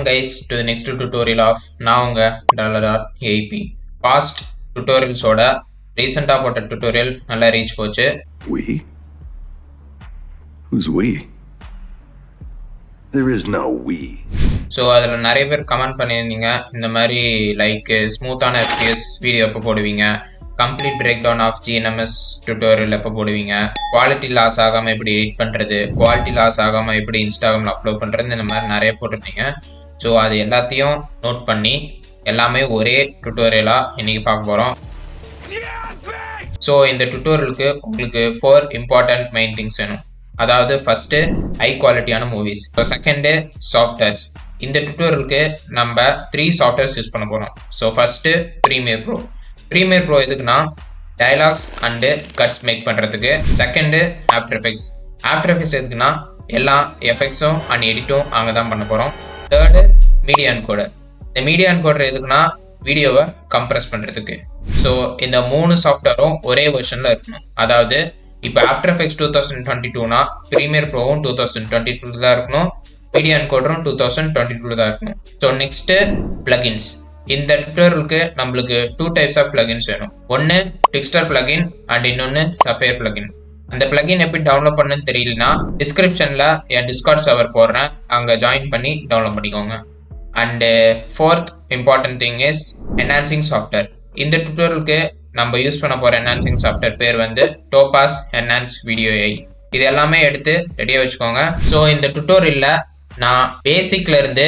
guys to the next tutorial of நான் உங்க $AIP. Past tutorials ஓட recent போட்ட tutorial நல்லா ரீச் போச்சு. We? Who's we? There is no we. So அதில் நிறைய பேர் கமெண்ட் பண்ணியிருந்தீங்க இந்த மாதிரி லைக் ஸ்மூத்தான FPS வீடியோ எப்போ போடுவீங்க, complete break down of GNMS tutorial எப்போ போடுவீங்க, குவாலிட்டி லாஸ் ஆகாமல் எப்படி எடிட் பண்ணுறது, குவாலிட்டி லாஸ் ஆகாமல் எப்படி இன்ஸ்டாகிராமில் அப்லோட் பண்ணுறது, இந்த மாதிரி நிறைய போட்டிருந்தீங்க. ஸோ அது எல்லாத்தையும் நோட் பண்ணி எல்லாமே ஒரே டுட்டோரியலாக இன்றைக்கி பார்க்க போகிறோம். ஸோ இந்த டுட்டோரியலுக்கு உங்களுக்கு 4 இம்பார்ட்டன்ட் மெயின் திங்ஸ் வேணும். அதாவது ஃபஸ்ட்டு ஹை குவாலிட்டியான மூவிஸ், செகண்டு சாஃப்ட்வேர்ஸ். இந்த டுட்டோரியலுக்கு நம்ம 3 சாஃப்ட்வேர்ஸ் யூஸ் பண்ண போகிறோம். So first premier pro. Premier pro எதுக்குன்னா டயலாக்ஸ் அண்டு கட்ஸ் மேக் பண்ணுறதுக்கு. Second after effects. After effects எதுக்குன்னா எல்லா எஃபெக்ட்ஸும் அண்ட் எடிட்டும் அங்கே தான் பண்ண போகிறோம். Third media encoder. இந்த மீடியா என்கோடர் எதுக்குன்னா வீடியோவை கம்ப்ரெஸ் பண்ணுறதுக்கு. ஸோ இந்த 3 சாஃப்ட்வேரும் ஒரே வெர்ஷனில் இருக்கணும். அதாவது இப்போ ஆஃப்டர் எஃபெக்ட்ஸ் 2022னா ப்ரீமியர் ப்ரோவும் 2022 தான் இருக்கணும், மீடியா என்கோடரும் 2022 தான் இருக்கணும். So next plugins. இந்த டுட்டோரியலுக்கு நம்மளுக்கு 2 டைப்ஸ் ஆஃப் பிளகின்ஸ் வேணும். ஒன்று டிக்ஸ்டர் பிளகின் அண்ட் இன்னொன்று சஃபேர் பிளகின். அந்த பிளகின் எப்படி டவுன்லோட் பண்ணுன்னு தெரியலனா டிஸ்கிரிப்ஷனில் என் டிஸ்கார்ட் சர்வர் போடுறேன், அங்கே ஜாயின் பண்ணி டவுன்லோட் பண்ணிக்கோங்க. And fourth important thing is enhancing software. இந்த டுட்டோரியலுக்கு நம்ம யூஸ் பண்ண போகிற என்ஹான்சிங் சாஃப்ட்வேர் பேர் வந்து டோபாஸ் என்ஹான்ஸ் வீடியோ AI. இது எல்லாமே எடுத்து ரெடியாக வச்சுக்கோங்க. ஸோ இந்த டுட்டோரியலில் நான் பேசிக்ல இருந்து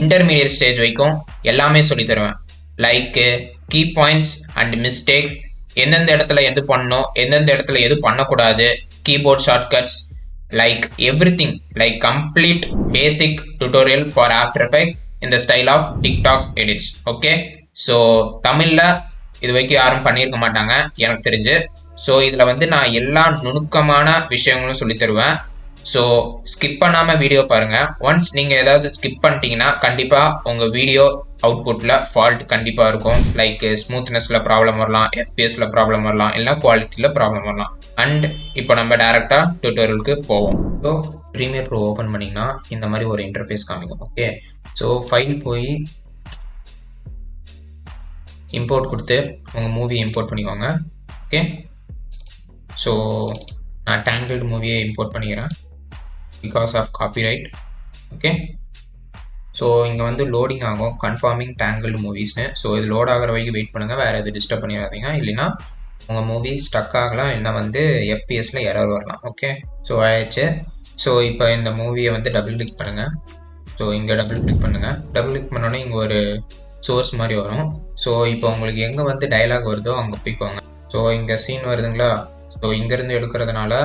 இன்டர்மீடியட் ஸ்டேஜ் வரைக்கும் எல்லாமே சொல்லி தருவேன். Like key points and mistakes, எந்தெந்த இடத்துல எது பண்ணணும், எந்தெந்த இடத்துல எது பண்ணக்கூடாது, keyboard shortcuts, like everything, like complete basic tutorial for After Effects இந்த style of TikTok edits. Okay, so தமிழில் இது வரைக்கும் யாரும் பண்ணியிருக்க மாட்டாங்க எனக்கு தெரிஞ்சு. ஸோ இதில் வந்து நான் எல்லா நுணுக்கமான விஷயங்களும் சொல்லி தருவேன். ஸோ ஸ்கிப் பண்ணாமல் வீடியோ பாருங்கள். ஒன்ஸ் நீங்கள் ஏதாவது ஸ்கிப் பண்ணிட்டீங்கன்னா கண்டிப்பாக உங்கள் வீடியோ அவுட்புட்டில் ஃபால்ட் கண்டிப்பாக இருக்கும். லைக் ஸ்மூத்னஸில் ப்ராப்ளம் வரலாம், FPSல ப்ராப்ளம் வரலாம், இல்லை குவாலிட்டியில் ப்ராப்ளம் வரலாம். அண்ட் இப்போ நம்ம டேரெக்டாக டியூட்டோரியலுக்கு போவோம். ஸோ ப்ரீமியர் ப்ரோ ஓப்பன் பண்ணிங்கன்னா இந்த மாதிரி ஒரு இன்டர்ஃபேஸ் காமிக்கும். ஓகே, ஸோ ஃபைல் போய் இம்போர்ட் கொடுத்து உங்கள் மூவியை இம்போர்ட் பண்ணிக்கோங்க. ஓகே, ஸோ நான் டேங்கிள்டு மூவியை இம்போர்ட் பண்ணிக்கிறேன் because of copyright. Okay, so இங்கே வந்து லோடிங் ஆகும் கன்ஃபார்மிங் டேங்கிள்டு மூவிஸ்னு. ஸோ இது லோட் ஆகிற வரைக்கும் வெயிட் பண்ணுங்கள், வேறு எது டிஸ்டர்ப் பண்ணிடாதீங்க. இல்லைன்னா உங்கள் மூவி ஸ்டக் ஆகலாம், இல்லைனா வந்து FPSல எரர் வரலாம். ஓகே, ஸோ ஆயிடுச்சு. ஸோ இப்போ இந்த மூவியை வந்து டபுள் கிளிக் பண்ணுங்கள். ஸோ இங்கே டபுள் கிளிக் பண்ணுங்கள். டபுள் கிளிக் பண்ணோன்னே இங்கே ஒரு சோர்ஸ் மாதிரி வரும். ஸோ இப்போ உங்களுக்கு எங்கே வந்து டயலாக் வருதோ அங்கே போய்க்கோங்க. ஸோ இங்கே சீன் வருதுங்களா, ஸோ இங்கேருந்து எடுக்கிறதுனால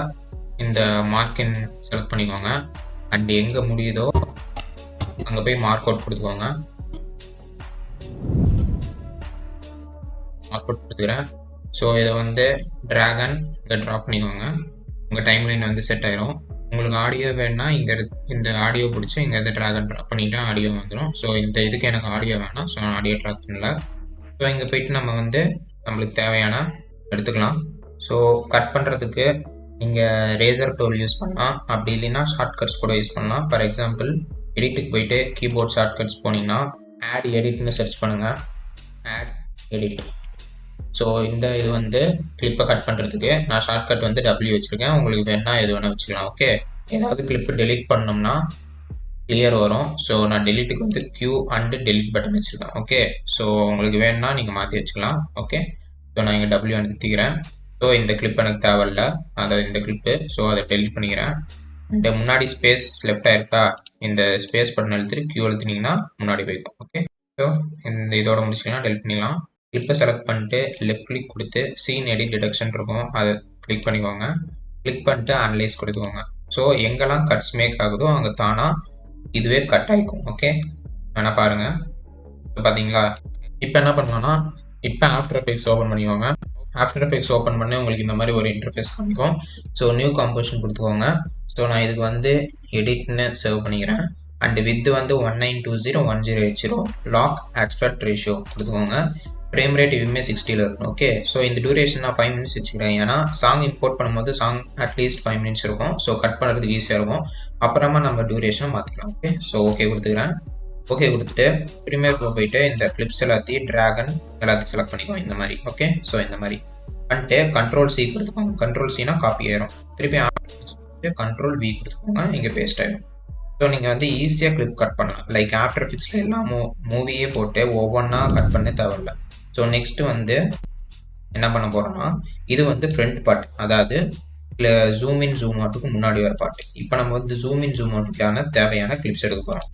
இந்த மார்க்கின் செலக்ட் பண்ணிக்கோங்க. அண்ட் எங்கே முடியுதோ அங்கே போய் மார்க் அவுட் கொடுத்துக்கோங்க. மார்க் அவுட் கொடுத்துக்கிறேன். ஸோ இதை வந்து ட்ராகன் இங்கே ட்ராப் பண்ணிக்கோங்க. உங்கள் டைம்லைன் வந்து செட் ஆயிரும். உங்களுக்கு ஆடியோ வேணுன்னா இங்கே இந்த ஆடியோ பிடிச்சி இங்கே இருந்து ட்ராகன் ட்ராப் பண்ணிவிட்டு ஆடியோ வந்துடும். ஸோ இந்த இதுக்கு எனக்கு ஆடியோ வேணாம், ஸோ நான் ஆடியோ ட்ராப் பண்ணல. ஸோ இங்கே போயிட்டு நம்ம வந்து நம்மளுக்கு தேவையான எடுத்துக்கலாம். ஸோ கட் பண்ணுறதுக்கு நீங்கள் ரேசர் டூல் யூஸ் பண்ணலாம், அப்படி இல்லைன்னா ஷார்ட்கட்ஸ் கூட யூஸ் பண்ணலாம். ஃபார் எக்ஸாம்பிள் எடிட்டுக்கு போயிட்டு கீபோர்ட் ஷார்ட்கட்ஸ் போனீங்கன்னா ஆட் எடிட்னு சர்ச் பண்ணுங்கள். Add edit. ஸோ இந்த இது வந்து கிளிப்பை கட் பண்ணுறதுக்கு நான் ஷார்ட்கட் வந்து W வச்சுருக்கேன். உங்களுக்கு வேணா எது வேணால் வச்சுக்கலாம். ஓகே, ஏதாவது கிளிப்பு டெலிட் பண்ணோம்னா கிளியர் வரும். ஸோ நான் டெலிட்டுக்கு வந்து Q அண்டு டெலிட் பட்டன் வச்சுருக்கேன். ஓகே, ஸோ உங்களுக்கு வேணுன்னா நீங்கள் மாற்றி வச்சுக்கலாம். ஓகே, ஸோ நான் இங்கே W அனுப்பிக்கிறேன். ஸோ இந்த கிளிப் எனக்கு தேவையில்ல, அதாவது இந்த கிளிப்பு. ஸோ அதை டெலிட் பண்ணிக்கிறேன். இந்த முன்னாடி ஸ்பேஸ் லெஃப்ட் ஆயிருக்கா, இந்த ஸ்பேஸ் பட்டன் எழுத்துட்டு Q எழுத்துனீங்கன்னா முன்னாடி போய்க்கும். ஓகே, ஸோ இந்த இதோட முடிச்சிக்கலாம், டெலிட் பண்ணிக்கலாம். கிளிப்பை செலக்ட் பண்ணிட்டு லெஃப்ட் கிளிக் கொடுத்து சீன் எடிட் டிடக்ஷன் இருக்கும், அதை கிளிக் பண்ணிக்கோங்க. கிளிக் பண்ணிட்டு அனலைஸ் கொடுத்துக்கோங்க. ஸோ எங்கெல்லாம் கட்ஸ் மேக் ஆகுதோ அங்கே தானாக இதுவே கட் ஆகிக்கும். ஓகே, வேணா பாருங்கள். இப்போ பார்த்தீங்களா, இப்போ என்ன பண்ணலாம்னா இப்போ ஆஃப்டர் எஃபெக்ட்ஸ் ஓப்பன் பண்ணிக்கோங்க. ஆஃப்டர் எஃபெக்ட்ஸ் ஓப்பன் பண்ணி உங்களுக்கு இந்த மாதிரி ஒரு இன்டர்ஃபேஸ் காமிக்கும். ஸோ நியூ காம்போசிஷன் கொடுத்துக்கோங்க. ஸோ நான் இதுக்கு வந்து எடிட்னு சேவ் பண்ணிக்கிறேன். அண்ட் வித் வந்து 19201080 லாக் ஆஸ்பெக்ட் ரேஷியோ கொடுத்துக்கோங்க. ஃப்ரேம் ரேட் எப்பவுமே 60ல் இருக்கணும். ஓகே, ஸோ இந்த டியூரேஷன் நான் 5 மினிட்ஸ் வச்சுக்கிறேன். ஏன்னா சாங் இம்போர்ட் பண்ணும்போது சாங் அட்லீஸ்ட் 5 மினிட்ஸ் இருக்கும். ஸோ கட் பண்ணுறதுக்கு ஈஸியாக இருக்கும். அப்புறமா நம்ம டியூரேஷனை மாற்றிக்கலாம். ஓகே, ஸோ ஓகே கொடுத்துக்கிறேன். ஓகே கொடுத்துட்டு ப்ரீமியர் ப்ரோ போயிட்டு இந்த கிளிப்ஸ் எல்லாத்தையும் டிராகன் எல்லாத்தையும் செலக்ட் பண்ணிக்கோங்க இந்த மாதிரி. ஓகே, ஸோ இந்த மாதிரி பண்ணிட்டு கண்ட்ரோல் சி கொடுத்துக்கோங்க. கண்ட்ரோல் சினா காப்பி ஆயிரும். திருப்பி கண்ட்ரோல் வி கொடுத்துக்கோங்க, இங்கே பேஸ்ட் ஆயிடும். ஸோ நீங்கள் வந்து ஈஸியாக கிளிப் கட் பண்ணலாம். லைக் ஆஃப்டர் எஃபெக்ட்ஸில் எல்லா மூவியே போட்டு ஒவ்வொன்றா கட் பண்ண தேவையில்ல. ஸோ நெக்ஸ்ட் வந்து என்ன பண்ண போகிறோம்னா, இது வந்து ஃப்ரண்ட் பார்ட், அதாவது ஜூம் இன் ஜூம் அவுட்டுக்கு முன்னாடி வர பார்ட். இப்போ நம்ம வந்து ஜூம் இன் ஜூம் அவுட்டுக்கான தேவையான கிளிப்ஸ் எடுக்க போகிறோம்.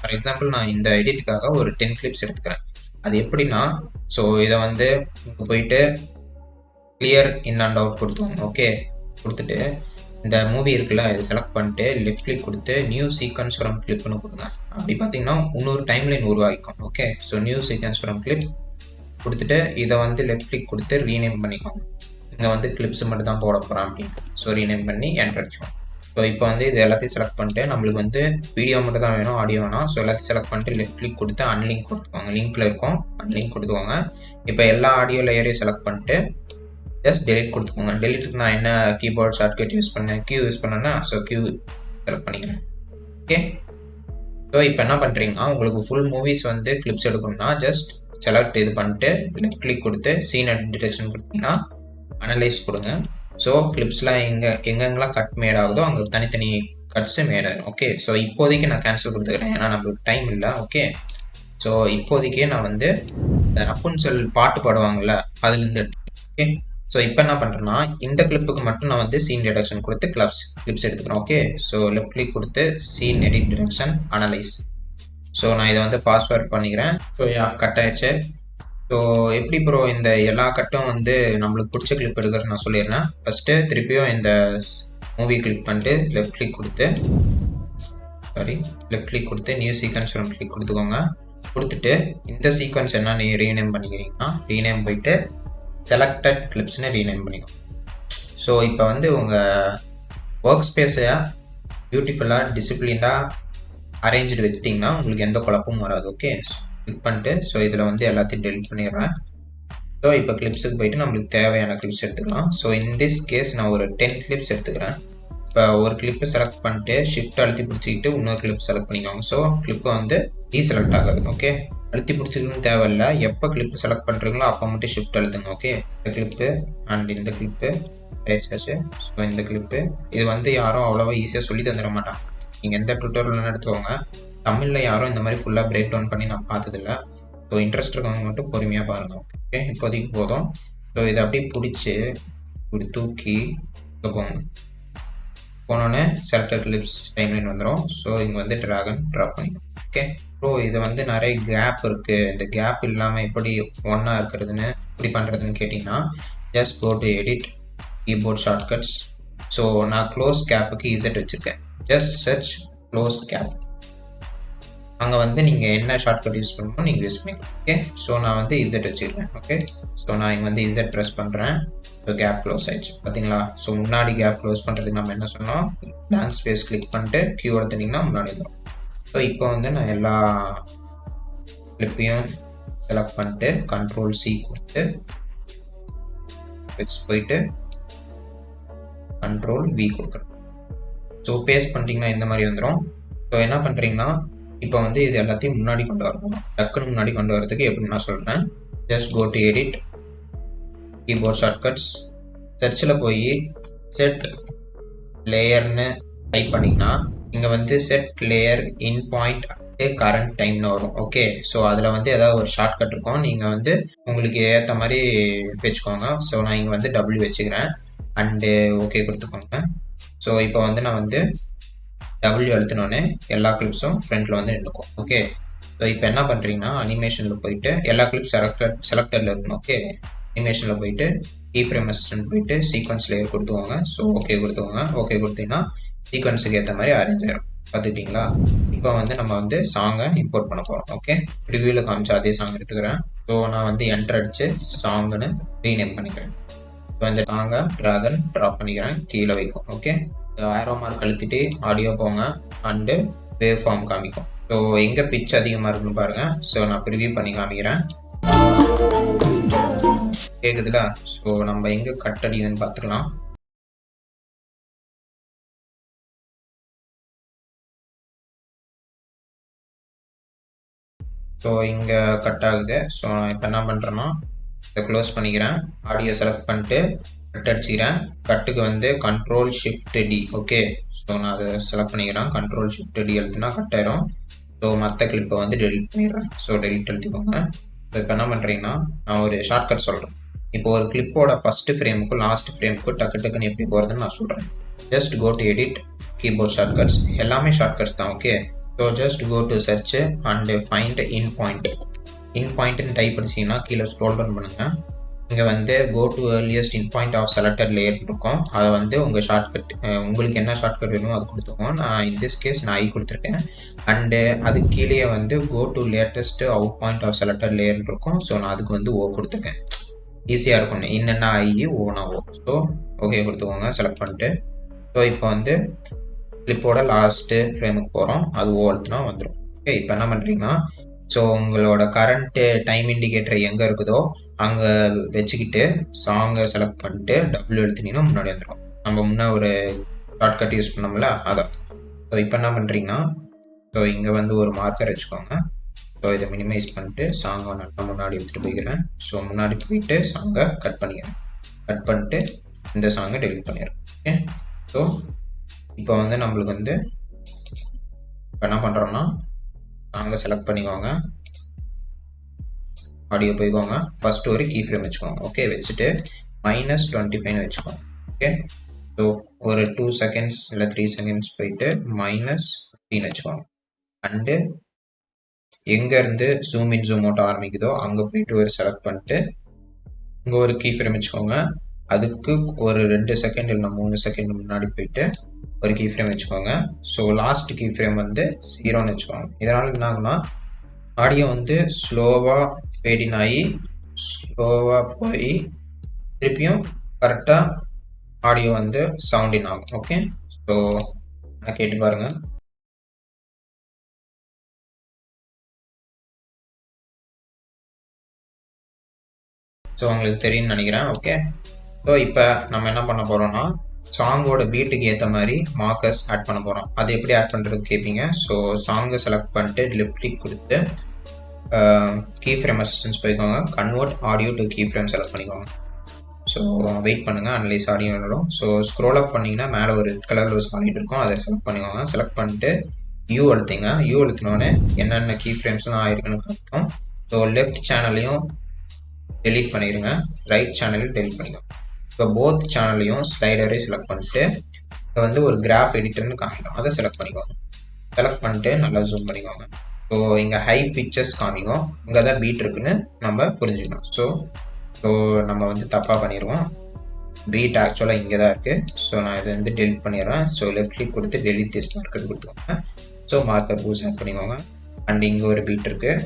ஃபார் எக்ஸாம்பிள் நான் இந்த எடிட்டுக்காக ஒரு 10 கிளிப்ஸ் எடுத்துக்கிறேன். அது எப்படின்னா, ஸோ இதை வந்து போயிட்டு கிளியர் இன் அண்ட் அவுட் கொடுத்துக்கோங்க. ஓகே, கொடுத்துட்டு இந்த மூவி இருக்குல்ல, இதை செலக்ட் பண்ணிட்டு லெஃப்ட் கிளிக் கொடுத்து நியூ சீக்வன்ஸ் ஃப்ரம் கிளிப்னு கொடுங்க. அப்படி பார்த்தீங்கன்னா இன்னொரு டைம்லைன் உருவாகிக்கும். Okay, so new sequence from clip கொடுத்துட்டு இதை வந்து லெஃப்ட் கிளிக் கொடுத்து ரீநேம் பண்ணிக்கோங்க. இங்கே வந்து கிளிப்ஸ் மட்டும் தான் போட போகிறோம் அப்படின்னு. ஸோ ரீநேம் பண்ணி என்டர் அடிச்சோம். ஸோ இப்போ வந்து இது எல்லாத்தையும் செலக்ட் பண்ணிட்டு நம்மளுக்கு வந்து வீடியோ மட்டும் தான் வேணும், ஆடியோ வேணாம். ஸோ எல்லாத்தையும் செலக்ட் பண்ணிட்டு லெஃப்ட் கிளிக் கொடுத்து அன்லிங்க் கொடுத்துக்கோங்க. லிங்க்ல இருக்கும், அன்லிங்க் கொடுத்துக்கோங்க. இப்போ எல்லா ஆடியோ லேயரையும் செலக்ட் பண்ணிட்டு ஜஸ்ட் டெலிட் கொடுத்துக்கோங்க. டெலிட்டுக்கு நான் என்ன கீபோர்ட் ஷார்ட்கட் யூஸ் பண்ணேன், கியூ யூஸ் பண்ணேன்னா ஸோ கியூ செலக்ட் பண்ணிக்கிறேன். ஓகே, ஸோ இப்போ என்ன பண்ணுறீங்கன்னா, உங்களுக்கு ஃபுல் மூவிஸ் வந்து கிளிப்ஸ் எடுக்கணும்னா ஜஸ்ட் செலக்ட் இது பண்ணிட்டு லெஃப்ட் கிளிக் கொடுத்து சீன் டிடெக்ஷன் கொடுத்தீங்கன்னா அனலைஸ் கொடுங்க. ஸோ கிளிப்ஸ்லாம் எங்கெங்கெல்லாம் கட் மேட் ஆகுதோ அங்கே தனித்தனி கட்ஸு மேட் ஆகும். ஓகே, ஸோ இப்போதைக்கு நான் கேன்சல் கொடுத்துக்கிறேன், ஏன்னா நம்மளுக்கு டைம் இல்லை. ஓகே, ஸோ இப்போதைக்கே நான் வந்து இந்த ரப்புன்செல் பாட்டு பாடுவாங்கள்ல அதுலேருந்து எடுத்து. ஓகே, ஸோ இப்போ என்ன பண்ணுறேன்னா, இந்த கிளிப்புக்கு மட்டும் நான் வந்து சீன் டிடெக்ஷன் கொடுத்து கிளிப்ஸ் எடுத்துக்கிறேன். ஓகே, ஸோ லெஃப்ட் கிளிக் கொடுத்து scene edit detection analyse. So நான் இதை வந்து ஃபாஸ்ட்வேர்ட் பண்ணிக்கிறேன். ஸோ கட் ஆயிடுச்சு. ஸோ எப்படி ப்ரோ இந்த எல்லா கட்டும் வந்து நம்மளுக்கு பிடிச்ச கிளிப் எடுக்கிறது நான் சொல்லிடுறேன். ஃபஸ்ட்டு திருப்பியும் இந்த மூவி கிளிக் பண்ணிட்டு லெஃப்ட் கிளிக் கொடுத்து நியூ சீக்வன்ஸ் கிளிக் கொடுத்துக்கோங்க. கொடுத்துட்டு இந்த சீக்வன்ஸ் என்ன நீ ரீநேம் பண்ணிக்கிறீங்கன்னா ரீநேம் போயிட்டு செலக்டட் கிளிப்ஸ்னு ரீநேம் பண்ணிக்கோங்க. ஸோ இப்போ வந்து உங்கள் ஒர்க் ஸ்பேஸை பியூட்டிஃபுல்லாக டிசிப்ளின்டாக அரேஞ்சு வச்சுட்டிங்கன்னா உங்களுக்கு எந்த குழப்பமும் வராது. ஓகே, கிளிக் பண்ணிட்டு ஸோ இதில் வந்து எல்லாத்தையும் டெலிட் பண்ணிடுறேன். ஸோ இப்போ கிளிப்ஸுக்கு போயிட்டு நம்மளுக்கு தேவையான கிளிப்ஸ் எடுத்துக்கலாம். ஸோ இன் திஸ் கேஸ் நான் ஒரு 10 கிளிப்ஸ் எடுத்துக்கிறேன். இப்போ ஒரு கிளிப்பு செலக்ட் பண்ணிட்டு ஷிஃப்ட் அழுத்தி பிடிச்சிக்கிட்டு இன்னொரு கிளிப் செலக்ட் பண்ணிக்கோங்க. ஸோ கிளிப்பு வந்து டீசெலக்ட் ஆகாது. ஓகே, அழுத்தி பிடிச்சிக்கணும்னு தேவையில்லை, எப்போ கிளிப்பு செலக்ட் பண்ணுறீங்களோ அப்போ மட்டும் ஷிஃப்ட் அழுத்துங்க. ஓகே, இந்த கிளிப்பு அண்ட் இந்த கிளிப்பு ஆயிடுச்சு. ஸோ இந்த கிளிப்பு இது வந்து யாரும் அவ்வளோவா ஈஸியாக சொல்லி தந்துட மாட்டாங்க. நீங்கள் எந்த ட்விட்டர்லாம் எடுத்துக்கோங்க, தமிழில் யாரும் இந்த மாதிரி ஃபுல்லாக பிரேக் டவுன் பண்ணி நான் பார்த்ததில்ல. ஸோ இன்ட்ரெஸ்ட் இருக்கவங்க மட்டும் பொறுமையாக பாருங்கள். ஓகே, இப்போதைக்கு போதும். ஸோ இதை அப்படியே பிடிச்சி இப்படி தூக்கி போனோன்னே செலக்டட் கிளிப்ஸ் டைம்லைன் வந்துடும். ஸோ இங்கே வந்து ட்ராகன் ட்ராப் பண்ணிக்கணும். ஓகே, ஸோ இது வந்து நிறைய கேப் இருக்குது. இந்த கேப் இல்லாமல் எப்படி ஒன்றா இருக்கிறதுன்னு எப்படி பண்ணுறதுன்னு கேட்டிங்கன்னா just go to edit keyboard shortcuts. So நான் க்ளோஸ் கேப்புக்கு இசட் வச்சுருக்கேன். Just search close gap. அங்கே வந்து நீங்கள் என்ன ஷார்ட்கட் யூஸ் பண்ணணும் நீங்கள் யூஸ் பண்ணிக்கலாம். ஓகே, ஸோ நான் வந்து இசட் வச்சுருக்கேன். ஓகே, ஸோ நான் இங்கே வந்து இசட் ப்ரெஸ் பண்ணுறேன். ஸோ கேப் க்ளோஸ் ஆயிடுச்சு பார்த்தீங்களா. ஸோ முன்னாடி கேப் க்ளோஸ் பண்ணுறதுக்கு நம்ம என்ன சொன்னோம், பிளாங்க் ஸ்பேஸ் கிளிக் பண்ணிட்டு கியூ எடுத்துட்டிங்கன்னா முன்னாடி வரும். ஸோ இப்போ வந்து நான் எல்லா கிளிப்பையும் செலக்ட் பண்ணிட்டு கண்ட்ரோல் சி கொடுத்து போயிட்டு கண்ட்ரோல் வி கொடுக்குறேன். ஸோ பேஸ்ட் பண்ணிட்டீங்கன்னா இந்த மாதிரி வந்துடும். ஸோ என்ன பண்ணுறீங்கன்னா இப்போ வந்து இது எல்லாத்தையும் முன்னாடி கொண்டு வரணும். டக்குன்னு முன்னாடி கொண்டு வரதுக்கு எப்படி நான் சொல்கிறேன், just go to edit keyboard shortcuts, சர்ச்சில் போய் செட் லேயர்னு டைப் பண்ணிங்கன்னா இங்கே வந்து set layer in point current டைம்னு வரும். ஓகே, ஸோ அதில் வந்து ஏதாவது ஒரு ஷார்ட்கட் இருக்கும், நீங்கள் வந்து உங்களுக்கு ஏற்ற மாதிரி வச்சுக்கோங்க. ஸோ நான் இங்கே வந்து டபிள்யூ வச்சுக்கிறேன் அண்டு ஓகே கொடுத்துக்கோங்க. ஸோ இப்போ வந்து நான் வந்து டபிள்யூ அழுத்தினோடனே எல்லா கிளிப்ஸும் ஃப்ரண்ட்டில் வந்து நின்றுக்கும். ஓகே, ஸோ இப்போ என்ன பண்ணுறீங்கன்னா அனிமேஷனில் போயிட்டு எல்லா கிளிப்ஸ் செலக்டடில் இருக்கணும். ஓகே, அனிமேஷனில் போயிட்டு கீ ஃப்ரேம் அசிஸ்டன்ட் போயிட்டு சீக்வன்ஸ் லேயர் கொடுத்துக்கோங்க. ஸோ ஓகே கொடுத்துக்கோங்க. ஓகே கொடுத்தீங்கன்னா சீக்வன்ஸுக்கு ஏற்ற மாதிரி அரேஞ்ச் ஆயிடும். பார்த்துக்கிட்டிங்களா. இப்போ வந்து நம்ம வந்து சாங்கை இம்போர்ட் பண்ண போகிறோம். ஓகே, ரிவ்யூவில் காமிச்சா அதே சாங் எடுத்துக்கிறேன். ஸோ நான் வந்து என்டர் அடித்து சாங்குன்னு ரீநேம் பண்ணிக்கிறேன். ஸோ இந்த சாங்கை ட்ராகன் ட்ராப் பண்ணிக்கிறேன், கீழே வைக்கும். ஓகே, ஆரோ மார்க் அழுத்திட்டு ஆடியோ போங்க அண்டு வேவ் ஃபார்ம் காமிக்கும். ஸோ எங்கே பிட்ச் அதிகமாக இருக்குன்னு பாருங்கள். ஸோ நான் ப்ரிவியூ பண்ணி காமிக்கிறேன். கேட்குதுல. ஸோ நம்ம எங்கே கட் அடிக்குதுன்னு பார்த்துக்கலாம். ஸோ இங்கே கட் ஆகுது. ஸோ நான் இப்போ என்ன பண்ணுறேன்னா இதை க்ளோஸ் பண்ணிக்கிறேன். ஆடியோ செலக்ட் பண்ணிட்டு கட் அடிச்சுக்கிறேன். கட்டுக்கு வந்து Ctrl+Shift+D. ஓகே, ஸோ நான் அதை செலக்ட் பண்ணிக்கிறேன். Ctrl+Shift+D எழுத்துனா கட் ஆயிரும். ஸோ மற்ற கிளிப்பை வந்து டெலிட் பண்ணிடுறேன். ஸோ டெலிட் எழுதிக்கோங்க. ஸோ இப்போ என்ன பண்ணுறீங்கன்னா நான் ஒரு ஷார்ட்கட் சொல்கிறேன். இப்போ ஒரு கிளிப்போட ஃபஸ்ட்டு ஃப்ரேமுக்கும் லாஸ்ட் ஃப்ரேமுக்கும் டக்கு டக்குன்னு எப்படி போகிறதுன்னு நான் சொல்கிறேன். Just go to edit, keyboard shortcuts, எல்லாமே ஷார்ட்கட்ஸ் தான். Okay, so just go to search and find in point. In பாயிண்ட்னு டைப் அடிச்சிங்கன்னா கீழே ஸ்க்ரோல் டவுன் பண்ணுங்கள். இங்கே வந்து go to earliest in point of selected layer இருக்கும். அதை வந்து உங்கள் ஷார்ட்கட் உங்களுக்கு என்ன ஷார்ட்கட் வேணுமோ அது கொடுத்துக்கோங்க. நான் இன் திஸ் கேஸ் நான் ஐ கொடுத்துருக்கேன். அண்டு அது கீழே வந்து go to latest out point of selected layer இருக்கும். ஸோ நான் அதுக்கு வந்து ஓ கொடுத்துருக்கேன். ஈஸியாக இருக்கும். இன்னென்ன ஐ ஓனா ஓ. ஸோ ஓகே கொடுத்துக்கோங்க செலக்ட் பண்ணிட்டு. ஸோ இப்போ வந்து கிளிப்போட லாஸ்ட்டு ஃப்ரேமுக்கு போகிறோம். அது ஓ அழுத்தினா வந்துடும். ஓகே, இப்போ என்ன பண்ணுறீங்கன்னா ஸோ உங்களோட கரண்ட்டு டைம் இண்டிகேட்டர் எங்கே இருக்குதோ அங்கே வச்சுக்கிட்டு சாங்கை செலக்ட் பண்ணிட்டு டபுள் எழுத்துனீங்கன்னா முன்னாடி வந்துடும். நம்ம முன்னே ஒரு ஷார்ட்கட் யூஸ் பண்ணோம்ல அதான். ஸோ இப்போ என்ன பண்ணுறீங்கன்னா ஸோ இங்கே வந்து ஒரு மார்க்கர் வச்சுக்கோங்க. ஸோ இதை மினிமைஸ் பண்ணிட்டு சாங்கை நல்லா முன்னாடி எடுத்துகிட்டு போய்க்கிறேன். ஸோ முன்னாடி போயிட்டு சாங்கை கட் பண்ணிக்கிறேன். கட் பண்ணிட்டு இந்த சாங்கை டெலிட் பண்ணிடுறேன். ஓகே, ஸோ இப்போ வந்து நம்மளுக்கு வந்து இப்போ என்ன பண்ணுறோன்னா சாங்கை செலக்ட் பண்ணிக்கோங்க. ஆடியோ போய்க்கோங்க. ஃபஸ்ட்டு ஒரு கீ ஃப்ரேம் வச்சுக்கோங்க. ஓகே, வச்சுட்டு -25 வச்சுக்கோங்க. ஓகே, ஸோ ஒரு 2 செகண்ட்ஸ் இல்லை 3 செகண்ட்ஸ் போயிட்டு -15 வச்சுக்கோங்க. அண்டு எங்கேருந்து ஜூம் இன் ஜூம் அவுட் ஆரம்பிக்குதோ அங்கே போயிட்டு ஒரு செலக்ட் பண்ணிட்டு இங்கே ஒரு கீ ஃப்ரேம் வச்சுக்கோங்க. அதுக்கு ஒரு 2 செகண்ட் இல்லை 3 செகண்ட் முன்னாடி போயிட்டு ஒரு கீ ஃப்ரேம் வச்சுக்கோங்க. ஸோ லாஸ்ட் கீ ஃப்ரேம் வந்து 0ன்னு வச்சுக்கோங்க. இதனால் என்ன ஆகுனா ஆடியோ வந்து ஸ்லோவாக ஃபேடின் ஆகி ஸ்லோவாக போய் திருப்பியும் கரெக்டாக ஆடியோ வந்து சவுண்டின் ஆகும். ஓகே, ஸோ நான் கேட்டு பாருங்கள். ஸோ உங்களுக்கு தெரியும்னு நினைக்கிறேன். ஓகே, ஸோ இப்போ நம்ம என்ன பண்ண போகிறோம்னா சாங்கோட பீட்டுக்கு ஏற்ற மாதிரி மார்க்கர்ஸ் ஆட் பண்ண போகிறோம். அது எப்படி ஆட் பண்ணுறது கேட்பீங்க. ஸோ சாங்கை செலக்ட் பண்ணிட்டு லெஃப்ட் கிளிக் கொடுத்து கீ ஃப்ரேம் அசிஸ்டன்ஸ் போய்க்கோங்க. Convert audio to key frame select பண்ணிக்கோங்க. ஸோ வெயிட் பண்ணுங்கள், அனலைஸ் ஆடியோ வரும். ஸோ ஸ்க்ரோல் அப் பண்ணிங்கன்னா மேலே ஒரு ரெட் கலரில் ஒரு சாலிட் இருக்கும். அதை செலக்ட் பண்ணிக்கோங்க. செலக்ட் பண்ணிட்டு யூ அழுத்திங்க. யூ அழுத்தினோடனே என்னென்ன கீ ஃப்ரேம்ஸ்லாம் ஆயிருக்குன்னு காட்டும். ஸோ லெஃப்ட் சேனலையும் டெலீட் பண்ணிடுங்க, ரைட் சேனலையும் டெலீட் பண்ணிக்கோங்க. இப்போ போத் சேனலையும் ஸ்லைடரே செலக்ட் பண்ணிட்டு இப்போ வந்து ஒரு கிராஃப் எடிட்டர்னு காமிக்கும், அதை செலக்ட் பண்ணிக்கோங்க. செலக்ட் பண்ணிட்டு நல்லா ஜூம் பண்ணிக்கோங்க. ஸோ இங்கே ஹை பிக்சர்ஸ் காமிக்கும், இங்கே தான் பீட் இருக்குன்னு நம்ம புரிஞ்சுக்கணும். ஸோ நம்ம வந்து தப்பாக பண்ணிடுவோம். பீட் ஆக்சுவலாக இங்கே தான் இருக்குது. ஸோ நான் இதை வந்து டெலிட் பண்ணிடுறேன். ஸோ லெஃப்ட் கிளிக் கொடுத்து டெலிட் திஸ் மார்க்கர் கொடுத்துக்கோங்க. ஸோ மார்க்கர் பூஸ் ஆட் பண்ணிக்கோங்க. அண்ட் இங்கே ஒரு பீட் இருக்குது.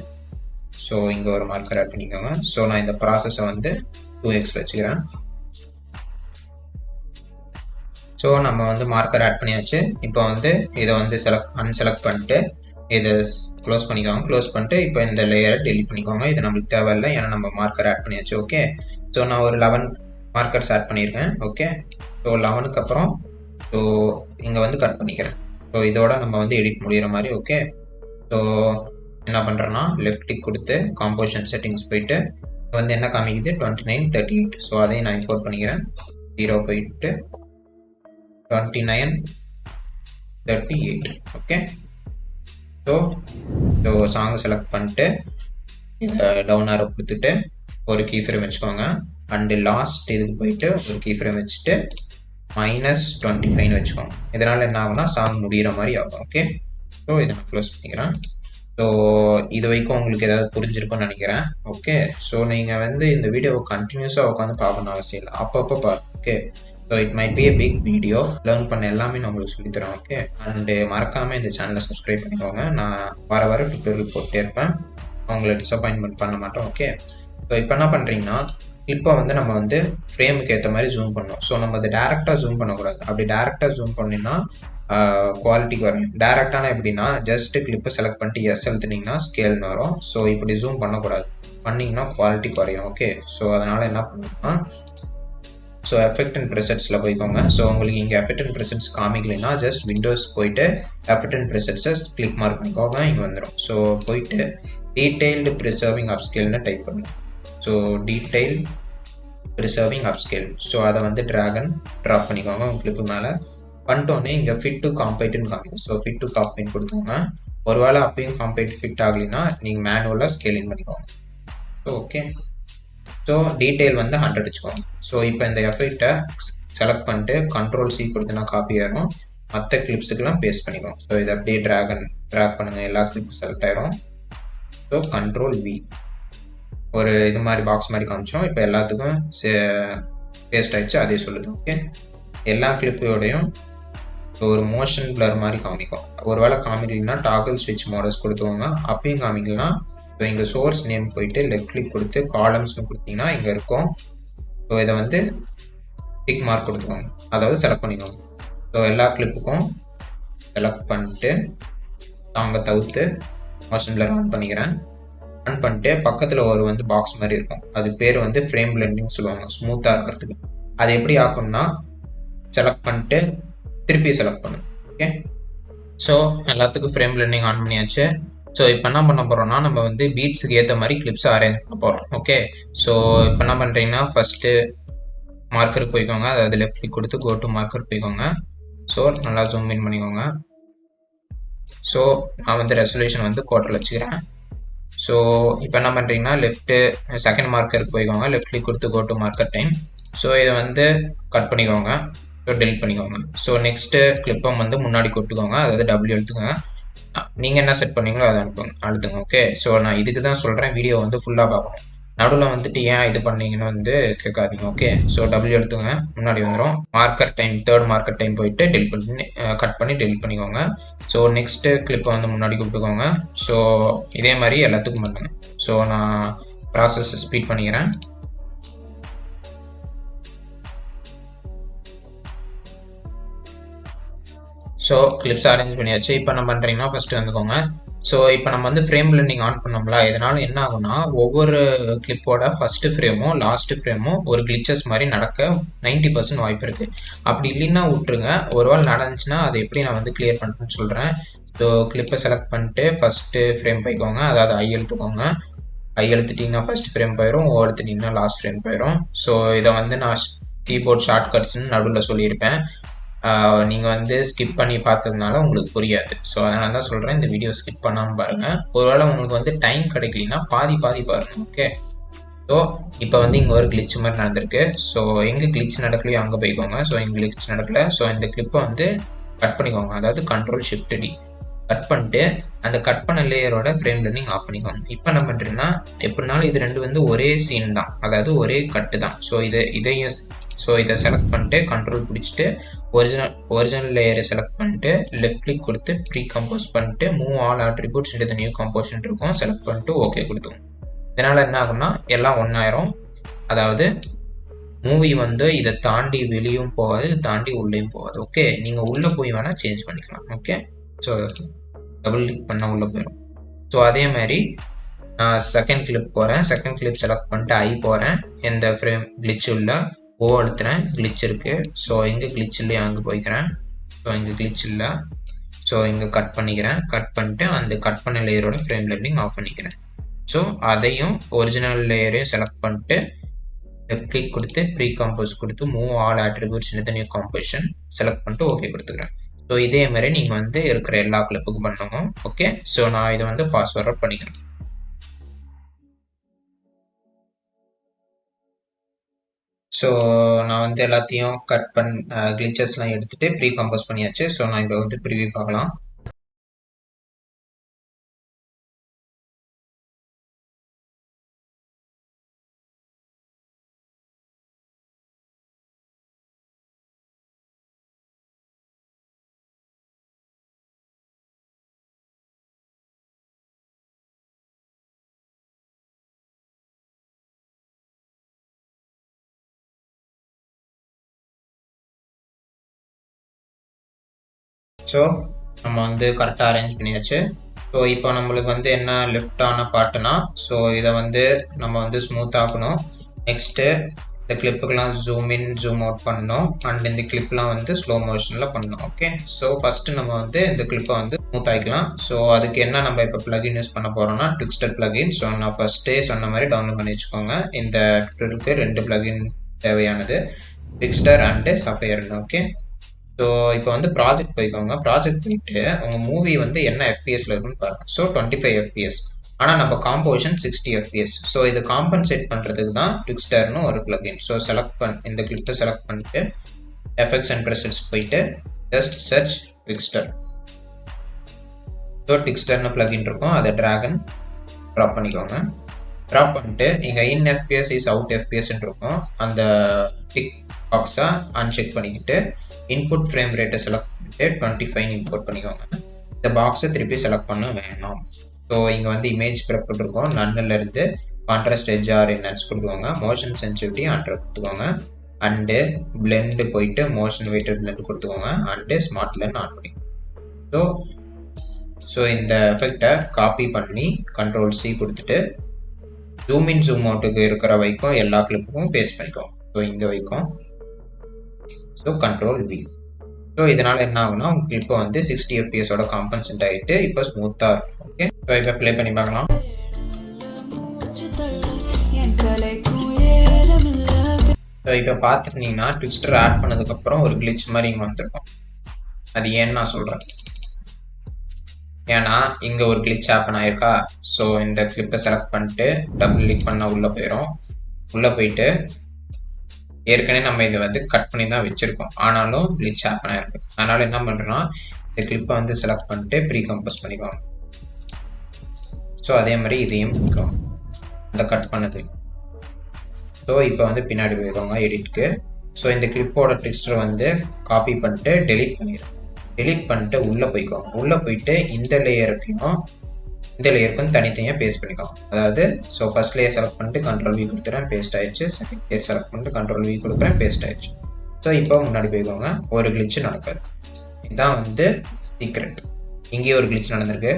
ஸோ இங்கே ஒரு மார்க்கர் ஆட் பண்ணிக்கோங்க. ஸோ நான் இந்த ப்ராசஸை வந்து 2x வச்சுக்கிறேன். ஸோ நம்ம வந்து மார்க்கர் ஆட் பண்ணியாச்சு. இப்போ வந்து இதை வந்து அன்செலக்ட் பண்ணிட்டு இதை க்ளோஸ் பண்ணிக்கோங்க. க்ளோஸ் பண்ணிட்டு இப்போ இந்த லேயரை டெலிட் பண்ணிக்கோங்க. இது நம்மளுக்கு தேவையில்லை, ஏன்னா நம்ம மார்க்கர் ஆட் பண்ணியாச்சு. ஓகே, ஸோ நான் ஒரு 11 மார்க்கர்ஸ் ஆட் பண்ணியிருக்கேன். ஓகே, ஸோ 11க்கு அப்புறம் ஸோ இங்கே வந்து கட் பண்ணிக்கிறேன். ஸோ இதோட நம்ம வந்து எடிட் முடிகிற மாதிரி. ஓகே, ஸோ என்ன பண்ணுறேன்னா லெஃப்ட் கிளிக் கொடுத்து காம்போசிஷன் செட்டிங்ஸ் போயிட்டு வந்து என்ன காமிக்குது 29, 38. ஸோ அதையும் நான் இம்போர்ட் பண்ணிக்கிறேன். 0 போயிட்டு 29, 38. ஓகே, ஸோ சாங்கை செலக்ட் பண்ணிட்டு இதை டவுன் ஆரோ கொடுத்துட்டு ஒரு கீ ஃப்ரேம் வச்சுக்கோங்க. அண்டு லாஸ்ட் இதுக்கு போயிட்டு ஒரு கீ ஃப்ரேம் வச்சுட்டு -25 வச்சுக்கோங்க. இதனால் என்ன ஆகும்னா சாங் முடிகிற மாதிரி ஆகும். ஓகே, ஸோ இதை நான் க்ளோஸ் பண்ணிக்கிறேன். ஸோ இது வரைக்கும் உங்களுக்கு ஏதாவது புரிஞ்சிருக்கும்னு நினைக்கிறேன். ஓகே, ஸோ நீங்கள் வந்து இந்த வீடியோவை கண்டினியூஸாக உட்காந்து பார்க்கணும் அவசியம் இல்லை, அப்பப்போ பாருங்க. Okay, so it might be a big video. Learn பண்ண எல்லாமே நான் உங்களுக்கு சொல்லித்தரேன். ஓகே, அண்டு மறக்காமல் இந்த சேனலை சப்ஸ்கிரைப் பண்ணிக்கோங்க. நான் வர டுட்டோரியல் போட்டே இருப்பேன், அவங்கள டிசப்பாயின்மெண்ட் பண்ண மாட்டோம். ஓகே, ஸோ இப்போ என்ன பண்ணுறீங்கன்னா இப்போ வந்து நம்ம வந்து ஃப்ரேமுக்கு ஏற்ற மாதிரி ஜூம் பண்ணோம். ஸோ நம்ம அதை டேரெக்டாக ஜூம் பண்ணக்கூடாது. அப்படி டேரெக்டாக ஜூம் பண்ணினா குவாலிட்டிக்கு வரும். டேரெக்டான எப்படின்னா ஜஸ்ட் கிளிப்பை செலக்ட் பண்ணிட்டு எஸ் எழுத்துனீங்கன்னா ஸ்கேல்னு வரும். ஸோ இப்படி ஜூம் பண்ணக்கூடாது, பண்ணிங்கன்னா குவாலிட்டி குறையும். ஓகே, ஸோ அதனால் என்ன பண்ணணும்னா ஸோ எஃபெக்ட் அண்ட் ப்ரெசெட்ஸில் போய்க்கோங்க. ஸோ உங்களுக்கு இங்கே எஃபெக்ட் அண்ட் ப்ரெசெட்ஸ் காமிக்கலைன்னா ஜஸ்ட் விண்டோஸ் போயிட்டு எஃபெக்ட் அண்ட் ப்ரெசெட்ஸை கிளிக் மார்க் பண்ணிக்கோங்க, இங்கே வந்துடும். ஸோ போயிட்டு டீட்டெயில்டு ப்ரிசர்விங் அப்ஸ்கேல்னு டைப் பண்ணுங்க. So detail preserving upscale, so அதை வந்து ட்ராப் பண்ணிக்கோங்க உங்கள் கிளிப்பு மேலே. பண்ணிட்டோன்னே இங்கே ஃபிட் டு காம்பைட்டுன்னு காமிக்கும். ஸோ ஃபிட் டு காம்பைட் கொடுத்தோங்க. ஒருவேளை அப்பயும் காம்பைட் ஃபிட் ஆகலைன்னா நீங்கள் மேனுவலாக ஸ்கேலிங் பண்ணிக்கோங்க. ஓகே, ஸோ டீட்டெயில் வந்து 100 வச்சுக்கோங்க. ஸோ இப்போ இந்த எஃபெக்டை செலக்ட் பண்ணிட்டு Ctrl+C கொடுத்தனா காப்பி ஆயிரும், மற்ற கிளிப்ஸுக்கெல்லாம் பேஸ்ட் பண்ணிக்கோங்க. ஸோ இதை அப்படியே ட்ராக் பண்ணுங்கள், எல்லா கிளிப்பும் செலக்ட் ஆயிரும். ஸோ Ctrl+V ஒரு இது மாதிரி பாக்ஸ் மாதிரி காமிச்சோம். இப்போ எல்லாத்துக்கும் பேஸ்ட் ஆயிடுச்சு, அதே சொல்லுது. ஓகே, எல்லா கிளிப்போடையும் ஒரு மோஷன் பிளர் மாதிரி காமிக்கும். ஒருவேளை காமிக்கலைன்னா டாகிள் ஸ்விட்ச் மாடல்ஸ் கொடுத்துக்கோங்க. அப்பயும் காமிக்கலன்னா ஸோ இங்கே சோர்ஸ் நேம் போயிட்டு லெஃப்ட் கிளிக் கொடுத்து காலம்ஸ்னு கொடுத்தீங்கன்னா இங்கே இருக்கும். ஸோ இதை வந்து டிக் மார்க் கொடுத்துக்கோங்க, அதாவது செலக்ட் பண்ணிக்கோங்க. ஸோ எல்லா கிளிப்புக்கும் செலக்ட் பண்ணிட்டு அங்கே தவிர்த்து மோஷன் பிளர் ஆன் பண்ணிக்கிறேன். ஆன் பண்ணிட்டு பக்கத்தில் ஒரு வந்து பாக்ஸ் மாதிரி இருக்கும், அது பேர் வந்து ஃப்ரேம் பிளெண்டிங் சொல்லுவாங்க, ஸ்மூத்தாக இருக்கிறதுக்கு. அது எப்படி ஆகும்னா செலக்ட் பண்ணிட்டு திருப்பி செலக்ட் பண்ணுங்க. ஓகே, ஸோ எல்லாத்துக்கும் ஃப்ரேம் பிளெண்டிங் ஆன் பண்ணியாச்சு. ஸோ இப்போ என்ன பண்ண போகிறோம்னா நம்ம வந்து பீட்ஸுக்கு ஏற்ற மாதிரி கிளிப்ஸை அரேஞ்ச் பண்ண போகிறோம். ஓகே, ஸோ இப்போ என்ன பண்ணுறீங்கன்னா ஃபஸ்ட்டு மார்க்கருக்கு போய்க்கோங்க, அதாவது லெஃப்ட் கிளிக் கொடுத்து கோ டு மார்க்கர் போய்க்கோங்க. ஸோ நல்லா ஜூம் இன் பண்ணிக்கோங்க. ஸோ நான் வந்து ரெசல்யூஷன் வந்து குவார்டரில் வச்சுக்கிறேன். ஸோ இப்போ என்ன பண்ணுறீங்கன்னா லெஃப்ட்டு செகண்ட் மார்க்கருக்கு போய்க்கோங்க, லெஃப்ட் கிளிக் கொடுத்து go to marker time. So இதை வந்து கட் பண்ணிக்கோங்க, ஸோ டெலிட் பண்ணிக்கோங்க. ஸோ நெக்ஸ்ட்டு கிளிப்பை வந்து முன்னாடி கொட்டுக்கோங்க, அதாவது W எடுத்துக்கோங்க. நீங்கள் என்ன செட் பண்ணீங்களோ அதை அழுத்துங்க. ஓகே, ஸோ நான் இதுக்கு தான் சொல்கிறேன், வீடியோ வந்து ஃபுல்லாக பார்க்கணும். நடுவில் வந்துட்டு ஏன் இது பண்ணீங்கன்னு வந்து கேட்காதீங்க. ஓகே, ஸோ W எடுத்துங்க, முன்னாடி வந்துடும். Marker time, third marker time போயிட்டு டெலிட் பண்ணி கட் பண்ணி டெலிட் பண்ணிக்கோங்க. ஸோ நெக்ஸ்ட்டு கிளிப்பை வந்து முன்னாடி கூப்பிட்டுக்கோங்க. ஸோ இதே மாதிரி எல்லாத்துக்கும் பண்ணுங்க. ஸோ நான் ப்ராசஸ் ஸ்பீட் பண்ணிக்கிறேன். ஸோ கிளிப்ஸ் அரேஞ்ச் பண்ணியாச்சு. இப்போ என்ன பண்ணுறீங்கன்னா ஃபஸ்ட்டு வந்துக்கோங்க. ஸோ இப்போ நம்ம வந்து ஃப்ரேம் பிளெண்டிங் ஆன் பண்ணோம்ல, இதனால் என்ன ஆகும்னா ஒவ்வொரு கிளிப்போட ஃபஸ்ட்டு ஃப்ரேமும் லாஸ்ட்டு ஃப்ரேமும் ஒரு கிளிச்சஸ் மாதிரி நடக்க 90% வாய்ப்பு இருக்குது. அப்படி இல்லைன்னா விட்டுருங்க, ஒருவேளை நடந்துச்சுன்னா அதை எப்படி நான் வந்து கிளியர் பண்ணுறேன்னு சொல்கிறேன். ஸோ கிளிப்பை செலக்ட் பண்ணிட்டு ஃபஸ்ட்டு ஃப்ரேம் போய்க்கோங்க, அதாவது ஐ எழுத்துக்கோங்க. ஐ எழுத்துட்டிங்கன்னா ஃபஸ்ட் ஃப்ரேம் போயிடும், ஓ எடுத்துட்டிங்கன்னா லாஸ்ட் ஃப்ரேம் போயிடும். ஸோ இதை வந்து நான் கீபோர்ட் ஷார்ட்கட்ஸ்ன்னு நடுவில் சொல்லியிருப்பேன், நீங்கள் வந்து ஸ்கிப் பண்ணி பார்த்ததுனால உங்களுக்கு புரியாது. ஸோ அதனால தான் சொல்கிறேன், இந்த வீடியோ ஸ்கிப் பண்ணாமல் பாருங்கள். ஒருவேளை உங்களுக்கு வந்து டைம் கிடைக்கலன்னா பாதி பாருங்கள். ஓகே, ஸோ இப்போ வந்து இங்கே ஒரு கிளிச் மாதிரி நடந்திருக்கு. ஸோ எங்கே கிளிச் நடக்கலையோ அங்கே போய்க்கோங்க. ஸோ இங்கே கிளிச் நடக்கலை. ஸோ இந்த கிளிப்பை வந்து கட் பண்ணிக்கோங்க, அதாவது Ctrl+Shift+D கட் பண்ணிட்டு அந்த கட் பண்ண லேயரோட ஃப்ரேம் பிளெண்டிங் ஆஃப் பண்ணிக்கோங்க. இப்போ என்ன பண்ணுறீங்கன்னா எப்படினாலும் இது ரெண்டு வந்து ஒரே சீன் தான், அதாவது ஒரே கட்டு தான். ஸோ இதை செலக்ட் பண்ணிட்டு கண்ட்ரோல் பிடிச்சிட்டு ஒரிஜினல் லேயரை செலக்ட் பண்ணிட்டு லெஃப்ட் கிளிக் கொடுத்து ப்ரீ கம்போஸ் பண்ணிட்டு move all attributes into the new composition இருக்கும், செலக்ட் பண்ணிட்டு ஓகே கொடுத்துங்க. இதனால் என்ன ஆகும்னா எல்லாம் ஒன்றாயிரும். அதாவது மூவி வந்து இதை தாண்டி வெளியும் போகாது, தாண்டி உள்ளேயும் போகாது. ஓகே, நீங்கள் உள்ளே போய் வேணால் சேஞ்ச் பண்ணிக்கலாம். ஓகே, ஸோ டபுள் கிளிக் பண்ணால் உள்ளே போயிடும். ஸோ அதே மாதிரி நான் செகண்ட் கிளிப் போகிறேன், செகண்ட் கிளிப் செலக்ட் பண்ணிட்டு ஐ போகிறேன், எந்த ஃப்ரேம் கிளிச் இல்லை, ஓ எடுத்துறேன், கிளிச் இருக்குது. ஸோ இங்கே கிளிச் இல்லையா அங்கே போய்க்கிறேன். ஸோ இங்கே கிளிச் இல்லை. ஸோ இங்கே கட் பண்ணிக்கிறேன், கட் பண்ணிட்டு அந்த கட் பண்ண லேயரோட ஃப்ரேம் பிளெண்டிங் ஆஃப் பண்ணிக்கிறேன். ஸோ அதையும் ஒரிஜினல் லேயரையும் செலக்ட் பண்ணிட்டு லெஃப்ட் கிளிக் கொடுத்து ப்ரீ கம்போஸ் கொடுத்து மூவ் ஆல் அட்ரிபியூட்ஸ் இன் தி நியூ கம்போசிஷன் செலக்ட் பண்ணிட்டு ஓகே கொடுத்துக்கிறேன். ஸோ இதே மாதிரி நீங்கள் வந்து இருக்கிற எல்லா கிளிப்புக்கும் பண்ணணும். ஓகே, ஸோ நான் இதை வந்து ஃபாஸ்ட் ஃபார்வர்ட் பண்ணிக்கிறேன். ஸோ நான் வந்து எல்லாத்தையும் கிளிச்சஸ்லாம் எடுத்துகிட்டு ப்ரீ கம்போஸ் பண்ணியாச்சு. ஸோ நான் இப்போ வந்து ப்ரிவியூ பார்க்கலாம். ஸோ நம்ம வந்து கரெக்டாக அரேஞ்ச் பண்ணியாச்சு. ஸோ இப்போ நம்மளுக்கு வந்து என்ன லெஃப்டான பார்ட்டுனா, ஸோ இதை வந்து நம்ம வந்து ஸ்மூத் ஆகணும். நெக்ஸ்ட்டு இந்த கிளிப்புக்கெல்லாம் ஜூம் இன் ஜூம் அவுட் பண்ணணும் அண்ட் இந்த கிளிப்லாம் வந்து ஸ்லோ மோஷனில் பண்ணணும். ஓகே, ஸோ ஃபஸ்ட்டு நம்ம வந்து இந்த கிளிப்பை வந்து ஸ்மூத் ஆகிக்கலாம். ஸோ அதுக்கு என்ன நம்ம இப்போ பிளகின் யூஸ் பண்ண போகிறோம்னா ட்விக்ஸ்டர் பிளகின். ஸோ நான் ஃபஸ்ட்டே சொன்ன மாதிரி டவுன்லோட் பண்ணி வச்சுக்கோங்க. இந்த ட்விட்டருக்கு 2 பிளகின் தேவையானது, ட்விக்ஸ்டர் அண்டு சஃபயர்னு. ஓகே, ஸோ இப்போ வந்து ப்ராஜெக்ட் போய்க்கோங்க. ப்ராஜெக்ட் போயிட்டு உங்கள் மூவி வந்து என்ன எஃபிஎஸ்ல இருக்குன்னு பாருங்கள். ஸோ 25 FPS, ஆனால் நம்ம காம்போசிஷன் 60 FPS. ஸோ இது காம்பன்சேட் பண்ணுறதுக்கு தான் ட்விக்ஸ்டர்னு ஒரு பிளகின். ஸோ இந்த கிளிப்பை செலக்ட் பண்ணிட்டு எஃபெக்ட்ஸ் அண்ட் ப்ரெசெட்ஸ் போயிட்டு ஜஸ்ட் சர்ச் ட்விக்ஸ்டர். ஸோ ட்விக்ஸ்டர்னு பிளகின் இருக்கும், அதை ட்ராகன் ட்ராப் பண்ணிக்கோங்க. ட்ராப் பண்ணிட்டு இங்கே இன் FPS இஸ் அவுட் FPSன்னு இருக்கும், அந்த டிக் பாக்ஸை அன்செக் பண்ணிக்கிட்டு இன்புட் ஃப்ரேம் ரேட்டை செலக்ட் பண்ணிட்டு 25 இம்போர்ட் பண்ணிக்கோங்க. இந்த பாக்ஸை திருப்பி செலக்ட் பண்ண வேணாம். ஸோ இங்கே வந்து இமேஜ் ப்ரெப் கொடுத்துருக்கோம், நன்னிலேருந்து கான்ட்ராஸ்ட் எட்ஜ் ஆர் என்னன்னு கொடுத்துக்கோங்க, மோஷன் சென்சிட்டிவிட்டி 100 கொடுத்துக்கோங்க, அண்டு பிளெண்டு போயிட்டு மோஷன் வெயிட்டட் பிளெண்ட் கொடுத்துக்கோங்க, அண்டு ஸ்மார்ட் பிளெண்ட் ஆன் பண்ணிக்கோங்க. ஸோ இந்த எஃபெக்டை காப்பி பண்ணி Ctrl+C கொடுத்துட்டு ஜூம் இன் ஜூம் அவுட்டுக்கு இருக்கிற வரைக்கும் எல்லா கிளிப்புக்கும் பேஸ்ட் பண்ணிக்கோங்க. ஸோ இங்கே வைக்கும். So Ctrl+V. ஸோ இதனால் என்ன ஆகுனா உங்கள் கிளிப்பை வந்து 60 FPSோட காம்பன்சேட் ஆகிட்டு இப்போ ஸ்மூத்தாக இருக்கும். ஓகே, ஸோ இப்போ ப்ளே பண்ணி பார்க்கலாம். ஸோ இப்போ பார்த்துருந்தீங்கன்னா ட்விக்ஸ்டர் ஆட் பண்ணதுக்கப்புறம் ஒரு கிளிச் மாதிரி இங்கே வந்துருக்கும். அது ஏன்னு நான் சொல்கிறேன். ஏன்னா இங்கே ஒரு கிளிச் ஹேப்பன் ஆயிருக்கா. ஸோ இந்த கிளிப்பை செலக்ட் பண்ணிட்டு டபுள் கிளிக் பண்ண உள்ளே போயிடும். உள்ளே போயிட்டு ஏற்கனவே நம்ம இதை வந்து கட் பண்ணி தான் வச்சுருக்கோம், ஆனாலும் கிளிச் ஹேப்பன் ஆயிருக்கு. அதனால் என்ன பண்ணுறோன்னா இந்த கிளிப்பை வந்து செலக்ட் பண்ணிட்டு ப்ரீ கம்போஸ் பண்ணிக்குவாங்க. ஸோ அதே மாதிரி இதையும் பண்ணிக்குவோம், அந்த கட் பண்ணது. ஸோ இப்போ வந்து பின்னாடி போயிடுவாங்க எடிட்க்கு. ஸோ இந்த கிளிப்போட டெக்ஸ்டரை வந்து காப்பி பண்ணிட்டு டெலீட் பண்ணிடுவோம். டெலீட் பண்ணிட்டு உள்ளே போய்க்குவாங்க. உள்ளே போயிட்டு இந்த லேயருக்கும் இந்த லேயருக்கும் தனித்தனியாக பேஸ்ட் பண்ணிக்கோங்க. அதாவது ஸோ ஃபர்ஸ்ட் லேயர் செலக்ட் பண்ணிட்டு Ctrl+V கொடுத்துறேன், பேஸ்ட் ஆயிடுச்சு. செகண்ட் லேயர் செலக்ட் பண்ணிட்டு Ctrl+V கொடுக்குறேன், பேஸ்ட் ஆயிடுச்சு. ஸோ இப்போ முன்னாடி போய்க்கோங்க, ஒரு கிளிச்சு நடக்காது. இதுதான் வந்து சீக்ரெட். இங்கேயே ஒரு கிளிச் நடந்திருக்கு.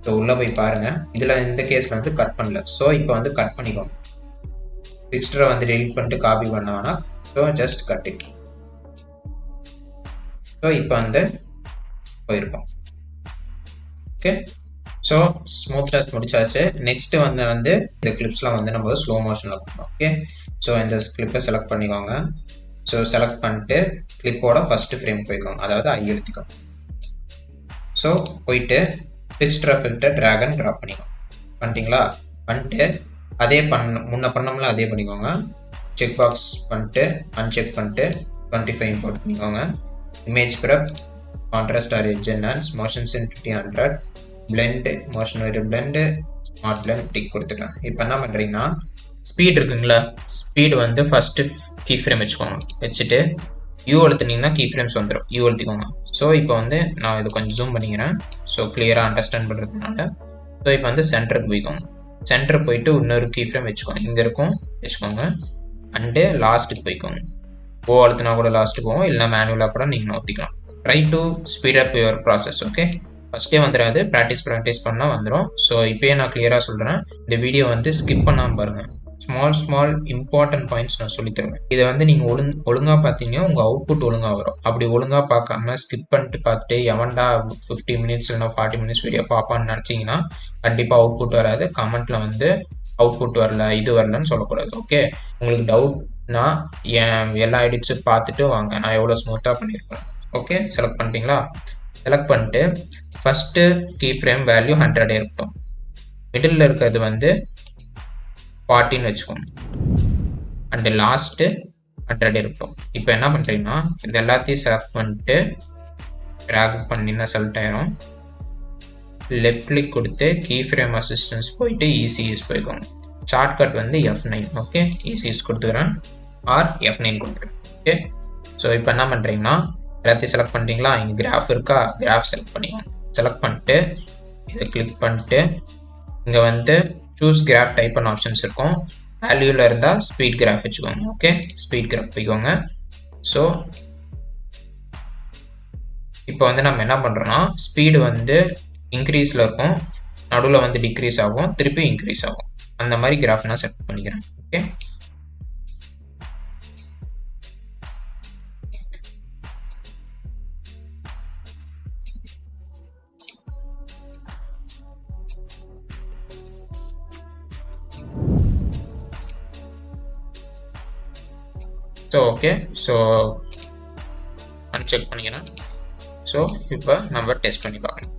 ஸோ உள்ளே போய் பாருங்கள். இதில் இந்த கேஸில் வந்து கட் பண்ணல. ஸோ இப்போ வந்து கட் பண்ணிக்கோங்க. டெக்ஸ்டரை வந்து டெலிட் பண்ணிட்டு காப்பி பண்ண வேணாம். So just cut it. So இப்போ வந்து போயிருக்கோம். ஓகே, ஸோ ஸ்மூத் டெஸ்ட் முடிச்சாச்சு. நெக்ஸ்ட் வந்து இந்த கிளிப்ஸ்லாம் வந்து நம்ம ஸ்லோ மோஷனில் பண்ணோம். ஓகே, ஸோ இந்த கிளிப்பை செலக்ட் பண்ணிக்கோங்க. ஸோ செலக்ட் பண்ணிட்டு கிளிப்போட ஃபர்ஸ்ட் ஃப்ரேம் போய்க்கோங்க, அதாவது ஐ எழுத்திக்கோங்க. ஸோ போயிட்டு டெக்ஸ்டர் எஃபெக்ட்டை ட்ராக் அண்ட் ட்ராப் பண்ணிக்கோங்க. பண்ணிட்டீங்களா? பண்ணிட்டு அதே முன்ன பண்ணோம்ல அதே பண்ணிக்கோங்க. செக் பாக்ஸ் பண்ணிட்டு அன்செக் பண்ணிட்டு 25 இம்போர்ட் பண்ணிக்கோங்க. Image prep, contrast or edge enhance, motion sensitivity 100, blend, motion weighted blend, smart blend tick கொடுத்துட்டேன். இப்போ என்ன பண்ணுறீங்கன்னா ஸ்பீட் இருக்குங்களா, ஸ்பீடு வந்து ஃபஸ்ட்டு கீ ஃப்ரேம் வச்சுக்கோங்க. வச்சுட்டு யூ அழுத்துனீங்கன்னா கீ ஃப்ரேம்ஸ் வந்துடும், யூ அழுத்திக்கோங்க. ஸோ இப்போ வந்து நான் இது கொஞ்சம் ஜூம் பண்ணிக்கிறேன், ஸோ கிளியராக அண்டர்ஸ்டாண்ட் பண்ணுறதுனால. ஸோ இப்போ வந்து சென்டருக்கு போய்க்கோங்க. சென்டர் போயிட்டு இன்னொரு கீ ஃப்ரேம் வச்சுக்கோங்க, இங்கே இருக்கும் வச்சுக்கோங்க. அண்டு லாஸ்ட்டுக்கு போய்க்கோங்க. ஓ அழுத்தினா கூட லாஸ்ட்டு போகும், இல்லைனா மேனுவலாக கூட நீங்கள் நோத்திக்கலாம். Try to speed up your process. Okay, ஃபஸ்ட்டே வந்துடாது, ப்ராக்டிஸ் பண்ணால் வந்துடும். ஸோ இப்போயே நான் கிளியராக சொல்கிறேன், இந்த வீடியோ வந்து ஸ்கிப் பண்ணாமல் பாருங்கள். ஸ்மால் இம்பார்ட்டன்ட் பாயிண்ட்ஸ் நான் சொல்லி தருவேன். இதை வந்து நீங்கள் ஒழுங்காக பார்த்தீங்கன்னா உங்கள் அவுட்புட் ஒழுங்காக வரும். அப்படி ஒழுங்காக பார்க்காம ஸ்கிப் பண்ணிட்டு பார்த்துட்டு எவன்டா 50 மினிட்ஸ் இல்லைனா 40 மினிட்ஸ் வீடியோ பார்ப்பான்னு நினச்சிங்கன்னா கண்டிப்பாக அவுட்புட் வராது. கமெண்ட்டில் வந்து அவுட்புட் வரல, இது வரலன்னு சொல்லக்கூடாது. ஓகே, உங்களுக்கு டவுட்னா என் எல்லா எடிட்ஸும் பார்த்துட்டு வாங்க, நான் எவ்வளோ ஸ்மூத்தாக பண்ணியிருக்கேன். ஓகே, செலக்ட் பண்ணிட்டீங்களா? செலக்ட் பண்ணிட்டு ஃபஸ்ட்டு கீ ஃப்ரேம் வேல்யூ 100 இருக்கட்டும். மிடில் இருக்கிறது வந்து 40ன்னு வச்சுக்கோங்க. அண்டு லாஸ்ட்டு 100 இருக்கட்டும். இப்போ என்ன பண்ணுறீங்கன்னா இது எல்லாத்தையும் செலக்ட் பண்ணிட்டு ட்ராக் பண்ணினா செலக்ட் ஆயிரும். லெஃப்ட் கிளிக் கொடுத்து கீ ஃப்ரேம் அசிஸ்டன்ஸ் போயிட்டு ECS போய்க்கோங்க. ஷார்ட்கட் வந்து F9. ஓகே, ECS கொடுத்துக்கிறேன் ஆர் F9 கொடுத்துக்கிறேன். ஓகே, ஸோ இப்போ என்ன பண்ணுறீங்கன்னா எல்லாத்தையும் செலக்ட் பண்ணிட்டீங்களா? இங்கே கிராஃப் இருக்கா, கிராஃப் செலக்ட் பண்ணிக்கோங்க. செலக்ட் பண்ணிட்டு இதை கிளிக் பண்ணிட்டு இங்கே வந்து சூஸ் கிராஃப் டைப் பண்ண ஆப்ஷன்ஸ் இருக்கும். வேல்யூவில் இருந்தால் ஸ்பீட் கிராஃப் வச்சுக்கோங்க. ஓகே, ஸ்பீட் கிராஃப் போய்க்கோங்க. ஸோ இப்போ வந்து நம்ம என்ன பண்ணுறோன்னா ஸ்பீடு வந்து இன்க்ரீஸில் இருக்கும், நடுவில் வந்து டிக்ரீஸ் ஆகும், திருப்பி இன்க்ரீஸ் ஆகும். அந்த மாதிரி கிராஃப் நான் செட் பண்ணிக்கிறேன். Okay, so okay, so uncheck பண்ணிக்கிறேன். ஸோ இப்போ நம்ம டெஸ்ட் பண்ணி பார்க்கலாம்.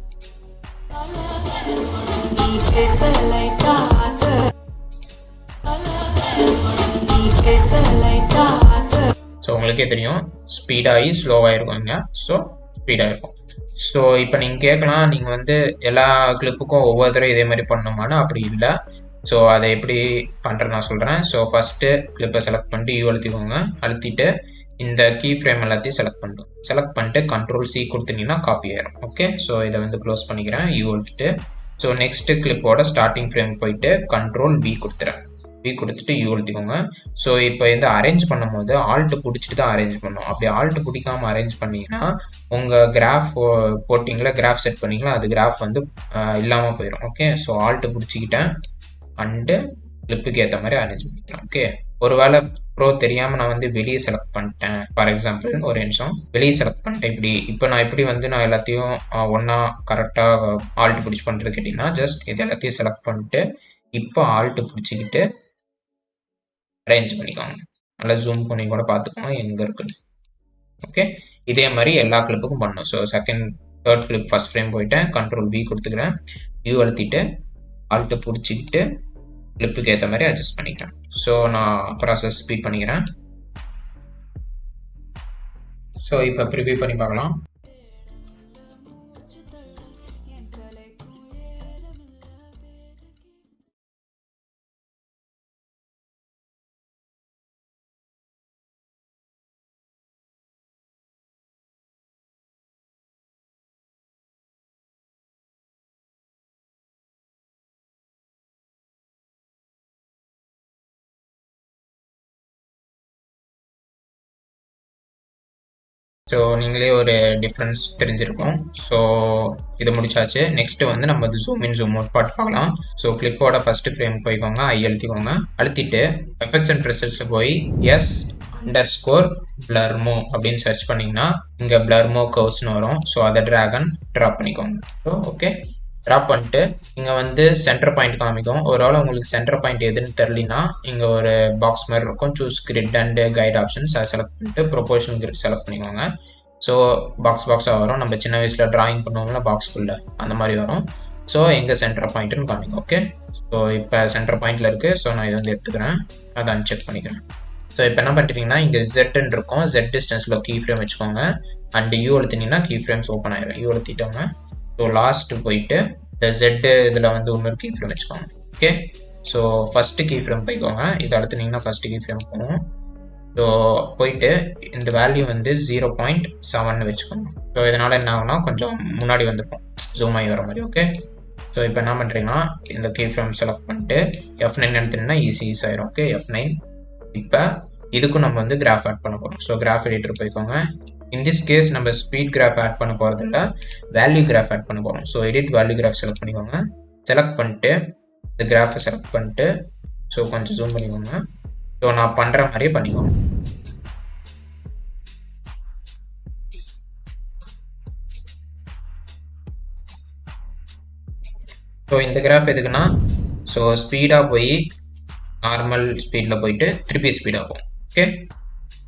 ஸோ உங்களுக்கே தெரியும் ஸ்பீடாகி ஸ்லோவாக இருக்குங்க. ஸோ ஸ்பீடாக இருக்கும். ஸோ இப்போ நீங்கள் கேட்கலாம், நீங்கள் வந்து எல்லா கிளிப்புக்கும் ஒவ்வொரு தடவை இதே மாதிரி பண்ணணுமான்னு. அப்படி இல்லை. ஸோ அதை எப்படி பண்ணுறேன்னு நான் சொல்கிறேன். ஸோ ஃபஸ்ட்டு கிளிப்பை செலக்ட் பண்ணிட்டு யூ அழுத்திக்கோங்க. அழுத்திட்டு இந்த கீ ஃப்ரேம் எல்லாத்தையும் செலக்ட் பண்ணிட்டு கண்ட்ரோல் சி கொடுத்தீங்கன்னா காப்பி ஆயிரும். ஓகே, ஸோ இதை வந்து க்ளோஸ் பண்ணிக்கிறேன் யூ அழுத்திட்டு. ஸோ நெக்ஸ்ட்டு கிளிப்போட ஸ்டார்டிங் ஃப்ரேம் போயிட்டு கண்ட்ரோல் பி கொடுத்துறேன். பி கொடுத்துட்டு யூ அழுத்திக்கோங்க. ஸோ இப்போ இந்த அரேஞ்ச் பண்ணும்போது ஆல்ட்டு பிடிச்சிட்டு தான் அரேஞ்ச் பண்ணணும். அப்படி ஆல்ட்டு பிடிக்காமல் அரேஞ்ச் பண்ணிங்கன்னா உங்கள் கிராஃப் போட்டிங்களா, கிராஃப் செட் பண்ணிங்களா, அது கிராஃப் வந்து இல்லாமல் போயிடும். ஓகே, ஸோ ஆல்ட்டு பிடிச்சிக்கிட்டேன் அண்டு கிளிப்புக்கு ஏற்ற மாதிரி அரேஞ்ச் பண்ணிக்கலாம். ஓகே, ஒருவேளை ப்ரோ தெரியாமல் நான் வந்து வெளியே செலக்ட் பண்ணிட்டேன். ஃபார் எக்ஸாம்பிள் ஒரு நிமிஷம், வெளியே செலக்ட் பண்ணிட்டேன். இப்போ நான் எப்படி வந்து நான் எல்லாத்தையும் ஒன்றா கரெக்டாக ஆல்ட்டு பிடிச்சி பண்ணுறது கேட்டிங்கன்னா, ஜஸ்ட் இது எல்லாத்தையும் செலக்ட் பண்ணிட்டு இப்போ ஆல்ட்டு பிடிச்சிக்கிட்டு அரேஞ்ச் பண்ணிக்கோங்க. நல்லா ஜூம் பண்ணி கூட பார்த்துக்கோங்க எங்கே இருக்குன்னு. ஓகே, இதே மாதிரி எல்லா கிளிப்புக்கும் பண்ணணும். So third clip first frame போயிட்டேன், கண்ட்ரோல் பி கொடுத்துக்கிறேன், யூ அழுத்திட்டு ஆல்ட்டு பிடிச்சிக்கிட்டு கிளிப்புக்கு ஏற்ற மாதிரி அட்ஜஸ்ட் பண்ணிக்கிறேன். ஸோ நான் ப்ராசஸ் ஸ்பீட் பண்ணிக்கிறேன். ஸோ இப்போ ப்ரிவியூ பண்ணி பார்க்கலாம். ஸோ நீங்களே ஒரு டிஃப்ரென்ஸ் தெரிஞ்சிருக்கும். ஸோ இது முடிச்சாச்சு. நெக்ஸ்ட் வந்து நம்ம அது zoom in zoom out part பார்க்கலாம். ஸோ கிளிப்போட ஃபர்ஸ்ட் ஃப்ரேம் போய்க்கோங்க, ஐ அழுத்திக்கோங்க. அழுத்திட்டு எஃபெக்ட்ஸ் அண்ட் ப்ரெசஸ்ல போய் S_blur mo அப்படின்னு சர்ச் பண்ணிங்கன்னா இங்கே blur mo curvesனு வரும். ஸோ அதை ட்ராப் பண்ணிக்கோங்க. ஸோ ஓகே, ட்ராப் பண்ணிட்டு இங்கே வந்து சென்டர் பாயிண்ட் காமிக்கும். ஒருவேளை உங்களுக்கு சென்டர் பாயிண்ட் எதுன்னு தெரியலனா இங்கே ஒரு பாக்ஸ் மாதிரி இருக்கும், choose grid and guide options. அதை செலக்ட் பண்ணிட்டு ப்ரொபோர்ஷனல் கிரிட் செலக்ட் பண்ணிக்கோங்க. ஸோ பாக்ஸாக வரும். நம்ம சின்ன வயசில் ட்ராயிங் பண்ணுவோம்ல பாக்ஸ்குள்ளே, அந்த மாதிரி வரும். ஸோ எங்கே சென்டர் பாயிண்ட்டுன்னு காமிக்கும். ஓகே, ஸோ இப்போ சென்டர் பாயிண்டில் இருக்குது. ஸோ நான் இதை வந்து எடுத்துக்கிறேன், அதை அன்செக் பண்ணிக்கிறேன். ஸோ இப்போ என்ன பண்ணுறீங்கன்னா இங்கே ஜெட்ன்னு இருக்கும், ஜெட் டிஸ்டன்ஸில் கீ ஃப்ரேம் வச்சுக்கோங்க. அண்ட் யூ அழுத்தினீங்கன்னா கீ ஃப்ரேம்ஸ் ஓப்பன் ஆயிடும். யூ அழுத்திட்டோங்க. ஸோ லாஸ்ட்டு போயிட்டு இந்த ஜெட்டு இதில் வந்து இன்னொரு கீ ஃப்ரேம் வச்சுக்கோங்க. Okay, so first key frame போய்க்கோங்க. இதை அழுத்தினீங்கன்னா ஃபஸ்ட்டு கீ ஃப்ரேம் போகும். ஸோ போயிட்டு இந்த வேல்யூ வந்து 0.7 வச்சுக்கோங்க. ஸோ இதனால் என்ன ஆகும்னா கொஞ்சம் முன்னாடி வந்துருக்கும், ஜூம் ஆகி வர மாதிரி. ஓகே, ஸோ இப்போ என்ன பண்ணுறீங்கன்னா இந்த கீ ஃப்ரேம் செலக்ட் பண்ணிட்டு F9 எழுத்துனீங்கன்னா ஈஸி ஆயிரும். Okay, F9. இப்போ இதுக்கும் நம்ம வந்து கிராஃப் ஆட் பண்ண போகிறோம். ஸோ கிராஃப் எடிட்டர் போய்க்கோங்க. இன் திஸ் கேஸ் நம்ம ஸ்பீட் கிராஃப் ஆட் பண்ண போகிறது இல்லை, வேல்யூ கிராஃப் ஆட் பண்ண போகிறோம். So edit value graph select பண்ணிக்கோங்க. செலக்ட் பண்ணிட்டு இந்த கிராஃபை செலக்ட் பண்ணிட்டு ஸோ கொஞ்சம் ஜூம் பண்ணிக்கோங்க. ஸோ நான் பண்ணுற மாதிரியே பண்ணிக்கோங்க. ஸோ இந்த கிராஃப் எதுக்குன்னா, ஸோ ஸ்பீடாக போய் நார்மல் ஸ்பீடில் போயிட்டு திருப்பி ஸ்பீடாக போகும். ஓகே,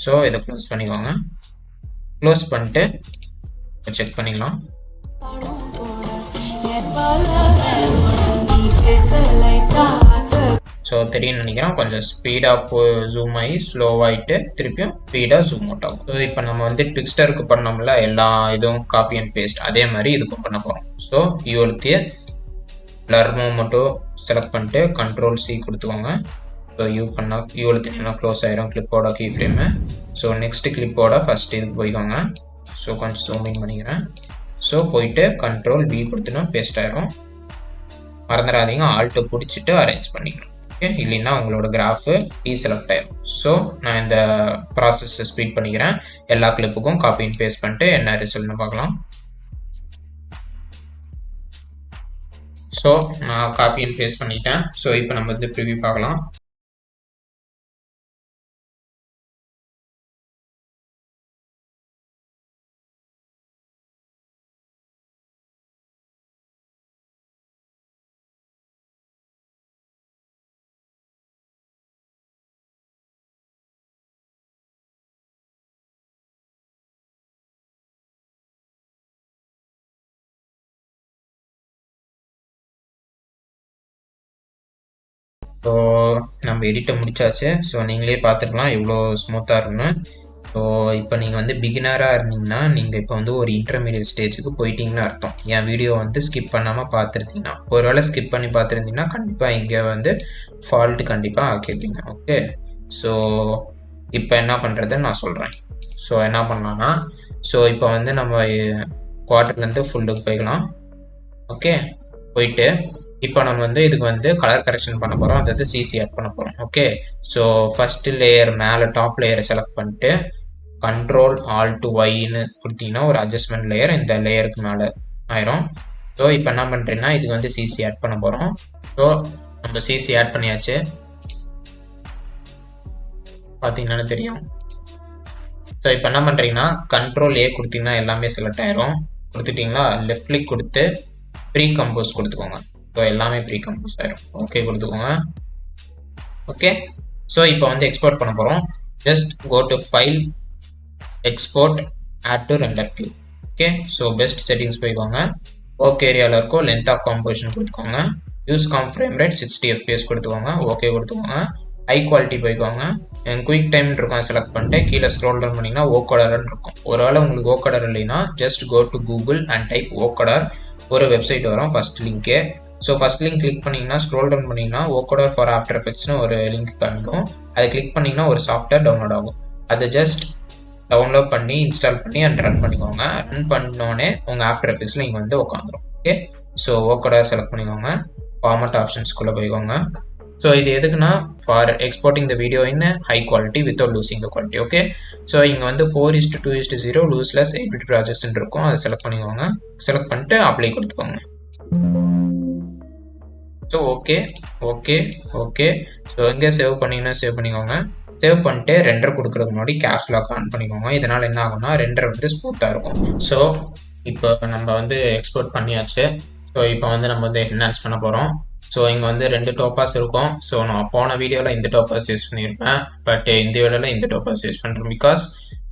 ஸோ இதை க்ளோஸ் பண்ணிக்கோங்க. க்ளோஸ் பண்ணிட்டு செக் பண்ணிக்கலாம். ஸோ தெரியும்னு நினைக்கிறேன், கொஞ்சம் ஸ்பீடாக ஜூம் ஆகி ஸ்லோவாகிட்டு திருப்பியும் ஸ்பீடாக ஜூம் அவுட் ஆகும். ஸோ இப்போ நம்ம வந்து ட்விக்ஸ்டருக்கு பண்ணோம்ல எல்லா இதுவும் காப்பி அண்ட் பேஸ்ட், அதே மாதிரி இதுக்கும் பண்ண போகிறோம். ஸோ யூ அழுத்தி blur mo மட்டும் செலக்ட் பண்ணிட்டு கண்ட்ரோல் சி கொடுத்துக்கோங்க. ஸோ யூ அழுத்தினீங்கன்னா க்ளோஸ் ஆயிரும் கிளிப்போட கீ ஃப்ரேமு. ஸோ நெக்ஸ்ட் கிளிப்போட ஃபஸ்ட் இதுக்கு போய்க்கோங்க. ஸோ கொஞ்சம் ஜூமிங் பண்ணிக்கிறேன். ஸோ போயிட்டு கண்ட்ரோல் பி கொடுத்துனா பேஸ்ட் ஆயிரும். மறந்துடாதீங்க ஆல்ட்டு பிடிச்சிட்டு அரேஞ்ச் பண்ணிக்கணும். ஓகே, இல்லைன்னா உங்களோட கிராஃபு செலக்ட் ஆயிரும். ஸோ நான் இந்த ப்ராசஸ் ஸ்பீட் பண்ணிக்கிறேன். எல்லா கிளிப்புக்கும் காப்பி அண்ட் பேஸ்ட் பண்ணிட்டு என்ன ரிசல்ட்னு பார்க்கலாம். ஸோ நான் காப்பி அண்ட் பேஸ்ட் பண்ணிட்டேன். ஸோ இப்போ நம்ம வந்து ப்ரிவியூ பார்க்கலாம். ஸோ நம்ம எடிட்டை முடிச்சாச்சு. ஸோ நீங்களே பார்த்துக்கலாம் எவ்வளோ ஸ்மூத்தாக இருக்குன்னு. ஸோ இப்போ நீங்கள் வந்து பிகினராக இருந்தீங்கன்னா நீங்கள் இப்போ வந்து ஒரு இன்டர்மீடியட் ஸ்டேஜுக்கு போயிட்டீங்கன்னு அர்த்தம். என் வீடியோ வந்து ஸ்கிப் பண்ணாமல் பார்த்துருந்தீங்கன்னா, ஒருவேளை ஸ்கிப் பண்ணி பார்த்துருந்தீங்கன்னா கண்டிப்பாக இங்கே வந்து ஃபால்ட்டு கண்டிப்பாக ஆக்கியிருப்பீங்க. ஓகே, ஸோ இப்போ என்ன பண்ணுறதுன்னு நான் சொல்கிறேன். ஸோ என்ன பண்ணலான்னா, ஸோ இப்போ வந்து நம்ம குவார்ட்டர்லேருந்து ஃபுல்லுக்கு போய்க்கலாம். ஓகே, போயிட்டு இப்போ நம்ம வந்து இதுக்கு வந்து கலர் கரெக்ஷன் பண்ண போகிறோம், அதாவது சிசி ஆட் பண்ண போகிறோம். ஓகே, ஸோ ஃபஸ்ட்டு லேயர் மேலே டாப் லேயரை செலக்ட் பண்ணிட்டு கண்ட்ரோல் ஆல்ட் ஒய்ன்னு கொடுத்தீங்கன்னா ஒரு அட்ஜஸ்ட்மெண்ட் லேயர் இந்த லேயருக்கு மேலே ஆயிரும். ஸோ இப்போ என்ன பண்ணுறீங்கன்னா இதுக்கு வந்து சிசி ஆட் பண்ண போகிறோம். ஸோ நம்ம சிசி ஆட் பண்ணியாச்சு, பார்த்தீங்கன்னா தெரியும். ஸோ இப்போ என்ன பண்ணுறீங்கன்னா கண்ட்ரோல் ஏ கொடுத்தீங்கன்னா எல்லாமே செலக்ட் ஆயிரும். கொடுத்துட்டிங்களா, லெஃப்ட் கிளிக் கொடுத்து ப்ரீ கம்போஸ் கொடுத்துக்கோங்க. ஸோ எல்லாமே ப்ரீ கம்போஸ் ஆயிரும். ஓகே கொடுத்துக்கோங்க. ஓகே, ஸோ இப்போ வந்து எக்ஸ்போர்ட் பண்ண போகிறோம். Just go to file, export, add to render queue. Okay, so best settings போய்க்கோங்க. ஓகே ஏரியாவில் இருக்கும் லென்த் ஆஃப் காம்போசிஷன் கொடுத்துக்கோங்க. Use comp frame rate 60 FPS கொடுத்துக்கோங்க. ஓகே கொடுத்துக்கோங்க. ஹை குவாலிட்டி போய்க்கோங்க. குயிக் டைம் இருக்கும் செலக்ட் பண்ணிட்டு கீழே ஸ்க்ரோல் டவுன் பண்ணிங்கன்னா ஓகடர்னு இருக்கும். ஒருவேளை உங்களுக்கு ஓகடர் இல்லைன்னா just go to Google and type Voukoder. ஒரு வெப்சைட் வரும், ஃபர்ஸ்ட் லிங்கே. ஸோ ஃபர்ஸ்ட் லிங்க் கிளிக் பண்ணிங்கன்னா ஸ்க்ரோல் டவுன் பண்ணிங்கன்னா ஓகடர் ஃபார் ஆஃப்டர் எஃபெக்ட்ஸ்னு ஒரு லிங்க் காமிக்கும். அதை கிளிக் பண்ணிங்கன்னா ஒரு சாஃப்ட்வேர் டவுன்லோட் ஆகும். அதை ஜஸ்ட் டவுன்லோட் பண்ணி இன்ஸ்டால் பண்ணி அண்ட் ரன் பண்ணிக்கோங்க. ரன் பண்ணோடனே உங்கள் ஆஃப்டர் எஃபெக்ட்ஸில் நீங்கள் வந்து உட்காந்துரும். ஓகே, ஸோ ஓகடர் செலக்ட் பண்ணிக்கோங்க. ஃபார்மட் ஆப்ஷன்ஸ்குள்ளே போய்க்கோங்க. ஸோ இது எதுக்குன்னா for exporting the video in high quality without losing the quality. Okay, so இங்கே வந்து 4:2:0 லூஸ்லெஸ் 8-bit ப்ராஜெக்ட்ஸ்ன்னு இருக்கும். அதை செலக்ட் பண்ணிக்கோங்க. செலக்ட் பண்ணிட்டு அப்ளை கொடுத்துக்கோங்க. So okay okay okay. So எங்கே சேவ் பண்ணிங்கன்னா சேவ் பண்ணிக்கோங்க. சேவ் பண்ணிட்டு ரெண்டர் கொடுக்குறதுக்கு முன்னாடி கேப்ஸ் லாக் ஆன் பண்ணிக்கோங்க. இதனால் என்ன ஆகும்னா ரெண்டர் வந்து ஸ்மூத்தாக இருக்கும். ஸோ இப்போ நம்ம வந்து எக்ஸ்போர்ட் பண்ணியாச்சு. ஸோ இப்போ வந்து நம்ம வந்து என்ஹான்ஸ் பண்ண போகிறோம். ஸோ இங்கே வந்து 2 டோப்பாஸ் இருக்கும். ஸோ நான் போன வீடியோவில் இந்த டோப்பாஸ் யூஸ் பண்ணியிருப்பேன், பட் இந்த வீடியோவில் இந்த டோப்பாஸ் யூஸ் பண்ணுறேன். பிகாஸ்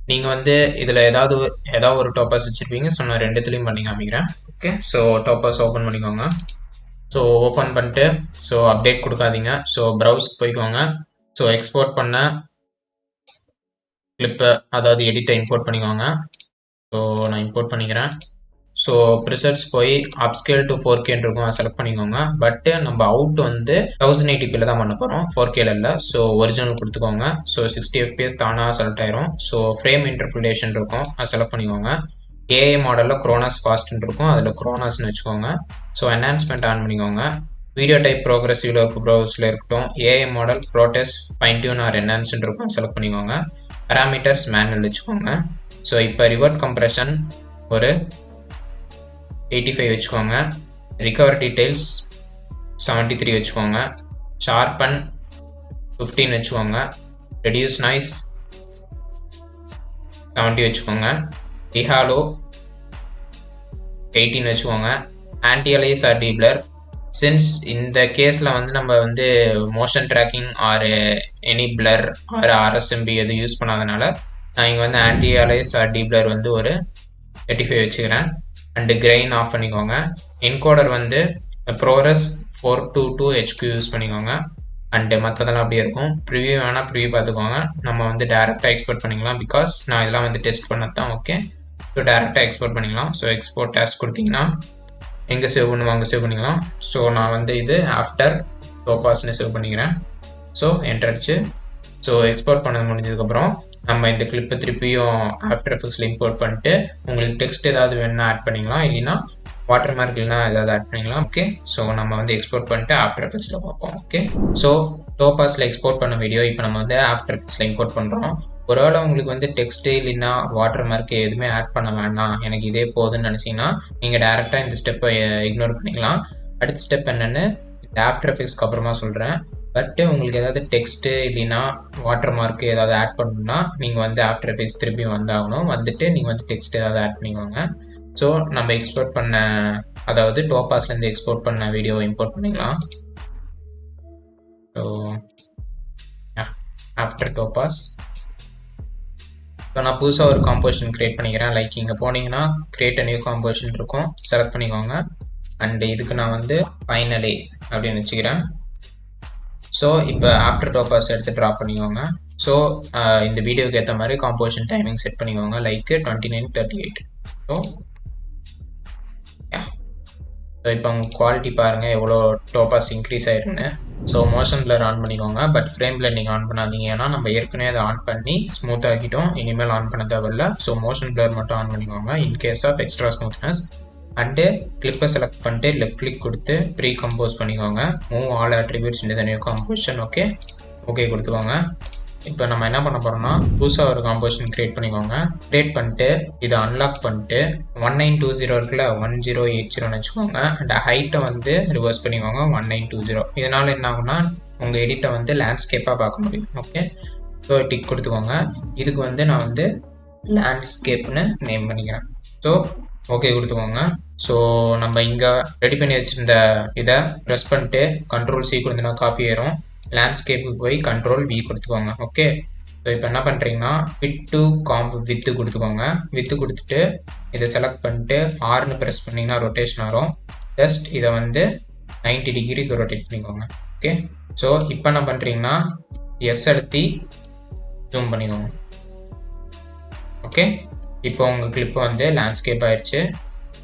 நீங்கள் வந்து இதில் ஏதாவது ஒரு டோப்பாஸ் வச்சுருப்பீங்க. ஸோ நான் ரெண்டுத்துலேயும் பண்ணி காமிக்கிறேன். ஓகே, ஸோ டோப்பாஸ் ஓப்பன் பண்ணிக்கோங்க. ஸோ ஓப்பன் பண்ணிட்டு ஸோ அப்டேட் கொடுக்காதீங்க. ஸோ ப்ரௌஸ்க்கு போய்க்கோங்க. ஸோ எக்ஸ்போர்ட் பண்ண கிளிப்பை அதாவது எடிட்டை இம்போர்ட் பண்ணிக்கோங்க. ஸோ நான் இம்போர்ட் பண்ணிக்கிறேன். ஸோ ப்ரிசெட்ஸ் போய் அப்ஸ்கேல் டு 4K இருக்கும், அதை செலக்ட் பண்ணிக்கோங்க. பட்டு நம்ம அவுட் வந்து 1080p தான் பண்ண போகிறோம், 4K இல்லை. ஸோ ஒரிஜினல் கொடுத்துக்கோங்க. ஸோ 60 FPS தானாக செலக்ட் ஆயிரும். ஸோ ஃப்ரேம் இன்டர்பிரிட்டேஷன் இருக்கும், அதை செலக்ட் பண்ணிக்கோங்க. ஏஐ மாடலில் க்ரோனாஸ் ஃபாஸ்ட்னு இருக்கும், அதில் க்ரோனாஸ்னு வச்சுக்கோங்க. ஸோ என்ஹான்ஸ்மெண்ட் ஆன் பண்ணிக்கோங்க. வீடியோ டைப் ப்ரோக்ரஸிவ்ல ப்ரௌஸில் இருக்கட்டும். AI model Proteus fine tune or என்ஹான்ஸ்னு இருக்கும், செலக்ட் பண்ணிக்கோங்க. பேராமீட்டர்ஸ் மேனுவல் வச்சுக்கோங்க. ஸோ இப்போ ரிவர்ட் கம்ப்ரெஷன் ஒரு 85 வச்சுக்கோங்க. ரிகவர் டீடைல்ஸ் 73 வச்சுக்கோங்க. ஷார்பன் 15 வச்சுக்கோங்க. ரெடியூஸ் நாய்ஸ் 70 வச்சுக்கோங்க. டிஹாலோ 18 வச்சுக்கோங்க. ஆன்டிஅலைஸ் ஆர் டீப்ளர். சின்ஸ் இந்த கேஸில் வந்து நம்ம வந்து motion tracking or any blur or RSMB எதுவும் யூஸ் பண்ணாதனால நான் இங்கே வந்து ஆன்டிஅலைஸ் ஆர் டீப்ளர் வந்து ஒரு 35 வச்சுக்கிறேன். அண்டு கிரெயின் ஆஃப் பண்ணிக்கோங்க. என்கோடர் வந்து ப்ரோரஸ் 422 HQ யூஸ் பண்ணிக்கோங்க. அண்டு மற்றதெல்லாம் அப்படியே இருக்கும். ப்ரிவியூ வேணால் ப்ரிவியூ பார்த்துக்கோங்க. நம்ம வந்து டேரெக்டாக எக்ஸ்போர்ட் பண்ணிக்கலாம், பிகாஸ் நான் இதெல்லாம் வந்து டெஸ்ட் பண்ணது தான். ஓகே, ஸோ டேரெக்டாக எக்ஸ்போர்ட் பண்ணிக்கலாம். ஸோ எக்ஸ்போர்ட் டேஸ்ட் கொடுத்தீங்கன்னா எங்கே சேவ் பண்ணுவாங்க சேவ் பண்ணிக்கலாம். ஸோ நான் வந்து இது ஆஃப்டர் டோபாஸ்ன்னு சேவ் பண்ணிக்கிறேன். ஸோ என்ட்ரடிச்சு. ஸோ எக்ஸ்போர்ட் பண்ணது முடிஞ்சதுக்கப்புறம் நம்ம இந்த கிளிப்பை திருப்பியும் ஆஃப்டர் எஃபெக்ட்ஸில் இம்போர்ட் பண்ணிட்டு உங்களுக்கு டெக்ஸ்ட் ஏதாவது வேணும்னா ஆட் பண்ணிக்கலாம், இல்லைன்னா வாட்டர் மார்க் இல்லைனா ஏதாவது ஆட் பண்ணிக்கலாம். ஓகே, ஸோ நம்ம வந்து எக்ஸ்போர்ட் பண்ணிட்டு ஆஃப்டர் எஃபெக்ட்ஸில் பார்ப்போம். ஓகே, ஸோ டோபாஸில் எக்ஸ்போர்ட் பண்ண வீடியோ இப்போ நம்ம வந்து ஆஃப்டர் எஃபெக்ட்ஸில் இம்போர்ட் பண்ணுறோம். ஒருவேளை உங்களுக்கு வந்து டெக்ஸ்ட்டு இல்லைன்னா வாட்டர் மார்க் எதுவுமே ஆட் பண்ண வேண்டாம், எனக்கு இதே போதுன்னு நினச்சிங்கன்னா நீங்கள் டேரெக்டாக இந்த ஸ்டெப்பை இக்னோர் பண்ணிக்கலாம். அடுத்த ஸ்டெப் என்னென்னு இந்த ஆஃப்டர் எஃபெக்ட்ஸ்க்கு அப்புறமா சொல்கிறேன். பட்டு உங்களுக்கு ஏதாவது டெக்ஸ்ட்டு இல்லைன்னா வாட்டர் மார்க் ஏதாவது ஆட் பண்ணணும்னா நீங்கள் வந்து ஆஃப்டர் எஃபெக்ட்ஸ் திருப்பி வந்தாகணும். வந்துட்டு நீங்கள் வந்து டெக்ஸ்ட் ஏதாவது ஆட் பண்ணிக்கோங்க. ஸோ நம்ம எக்ஸ்போர்ட் பண்ண அதாவது டோபாஸ்லேருந்து எக்ஸ்போர்ட் பண்ண வீடியோவை இம்போர்ட் பண்ணிக்கலாம். ஸோ ஆஃப்டர் டோபாஸ் இப்போ நான் புதுசாக ஒரு காம்போசிஷன் க்ரியேட் பண்ணிக்கிறேன். லைக் இங்கே போனீங்கன்னா க்ரியேட் அ நியூ காம்போசிஷன் இருக்கும், செலக்ட் பண்ணிக்கோங்க. அண்டு இதுக்கு நான் வந்து ஃபைனலே அப்படின்னு வச்சுக்கிறேன். ஸோ இப்போ ஆஃப்டர் டோபாஸ் எடுத்து ட்ரா பண்ணிக்கோங்க. ஸோ இந்த வீடியோக்கு ஏற்ற மாதிரி காம்போசிஷன் டைமிங் செட் பண்ணிக்கோங்க, லைக் 29:38. ஸோ ஸோ இப்போ உங்கள் குவாலிட்டி பாருங்கள் எவ்வளோ டோபாஸ் இன்க்ரீஸ் ஆயிருக்குன்னு. ஸோ மோஷன் பிளர் ஆன் பண்ணிக்கோங்க, பட் ஃப்ரேம் பிளண்டிங் ஆன் பண்ணாதீங்க, ஏன்னா நம்ம ஏற்கனவே அதை ஆன் பண்ணி ஸ்மூத் ஆக்கிட்டோம், இனிமேல் ஆன் பண்ண தேவையில்ல. ஸோ மோஷன் பிளர் மட்டும் ஆன் பண்ணிக்கோங்க in case of extra smoothness. And கிளிப்பை செலக்ட் பண்ணிட்டு லெஃப்ட் கிளிக் கொடுத்து ப்ரீ கம்போஸ் பண்ணிக்கோங்க. மூவ் ஆல் அட்ரிபியூட்ஸ் இந்த நியூ காம்போசிஷன். ஓகே கொடுத்துக்கோங்க. இப்போ நம்ம என்ன பண்ண போகிறோம்னா புதுசாக ஒரு காம்போசிஷன் க்ரியேட் பண்ணிக்கோங்க. க்ரியேட் பண்ணிட்டு இதை அன்லாக் பண்ணிட்டு 1920 இருக்குல்ல 1080 வச்சுக்கோங்க. அண்ட் ஹைட்டை வந்து ரிவர்ஸ் பண்ணிக்கோங்க 1920. இதனால் என்ன ஆகும்னா உங்கள் எடிட்டை வந்து லேண்ட்ஸ்கேப்பாக பார்க்க முடியும். ஓகே ஸோ டிக் கொடுத்துக்கோங்க. இதுக்கு வந்து நான் வந்து லேண்ட்ஸ்கேப்னு நேம் பண்ணிக்கிறேன். ஸோ ஓகே கொடுத்துக்கோங்க. ஸோ நம்ம இங்கே ரெடி பண்ணி வச்சுருந்த இதை ப்ரெஸ் பண்ணிட்டு Ctrl+C கொடுத்தனா காப்பி ஆயிரும். லேண்ட்ஸ்கேப்புக்கு போய் Ctrl+V கொடுத்துக்கோங்க. ஓகே ஸோ இப்போ என்ன பண்ணுறீங்கன்னா ஃபிட் டு காம்ப் வித்து கொடுத்துக்கோங்க. வித்து கொடுத்துட்டு இதை செலக்ட் பண்ணிட்டு ஆர்னு ப்ரெஸ் பண்ணிங்கன்னா ரொட்டேஷன் ஆகும். ஜஸ்ட் இதை வந்து 90 டிகிரிக்கு ரொட்டேட் பண்ணிக்கோங்க. ஓகே ஸோ இப்போ என்ன பண்ணுறீங்கன்னா எஸ் எடுத்து ஜூம் பண்ணிக்கோங்க. ஓகே இப்போ உங்கள் கிளிப்பு வந்து லேண்ட்ஸ்கேப் ஆயிடுச்சு.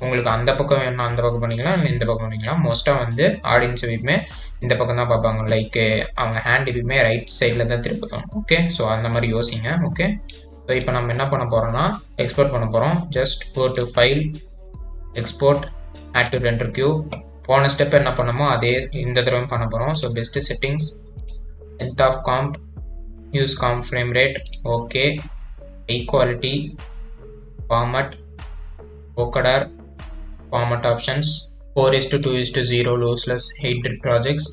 உங்களுக்கு அந்த பக்கம் வேணும்னா அந்த பக்கம் பண்ணிக்கலாம், இல்லை இந்த பக்கம் பண்ணிக்கலாம். மோஸ்ட்டாக வந்து ஆடியன்ஸ் எப்பயுமே இந்த பக்கம் தான் பார்ப்பாங்க, லைக் அவங்க ஹேண்ட் எப்பயுமே ரைட் சைடில் தான் திருப்பணும். ஓகே ஸோ அந்த மாதிரி யோசிங்க. ஓகே ஸோ இப்போ நம்ம என்ன பண்ண போகிறோம்னா எக்ஸ்போர்ட் பண்ண போகிறோம். Just go to file, export, add to render queue. போன ஸ்டெப் என்ன பண்ணமோ அதே இந்த தடவை பண்ண போகிறோம். So best settings, length of comp, use comp frame rate, okay, high quality, format, Voukoder, format options, 4:2:0 lossless hybrid projects.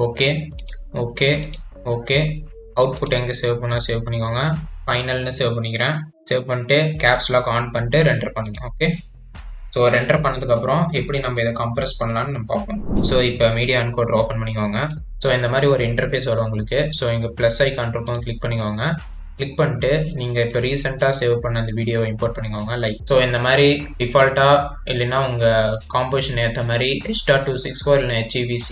Okay output எங்கே save பண்ணிக்கோங்க. ஃபைனல்னு சேவ் பண்ணிக்கிறேன். சேவ் பண்ணிட்டு கேப்ஸ் லாக் ஆன் பண்ணிட்டு ரெண்டர் பண்ணுங்க. ஓகே ஸோ ரெண்டர் பண்ணதுக்கப்புறம் எப்படி நம்ம இதை கம்ப்ரெஸ் பண்ணலான்னு நம்ம பார்ப்போம். ஸோ இப்போ மீடியா என்கோடர் ஓப்பன் பண்ணிக்கோங்க. ஸோ இந்த மாதிரி ஒரு இன்டர்ஃபேஸ் வரும் உங்களுக்கு. ஸோ இங்கே ப்ளஸ் ஐகான் இருக்கும், கிளிக் பண்ணிக்கோங்க. கிளிக் பண்ணிட்டு நீங்கள் இப்போ ரீசெண்டாக சேவ் பண்ண அந்த வீடியோவை இம்போர்ட் பண்ணிக்கோங்க. லைக் ஸோ இந்த மாதிரி டிஃபால்ட்டாக இல்லைன்னா உங்கள் காம்போசிஷன் ஏற்ற மாதிரி H.264 இல்லை HEVC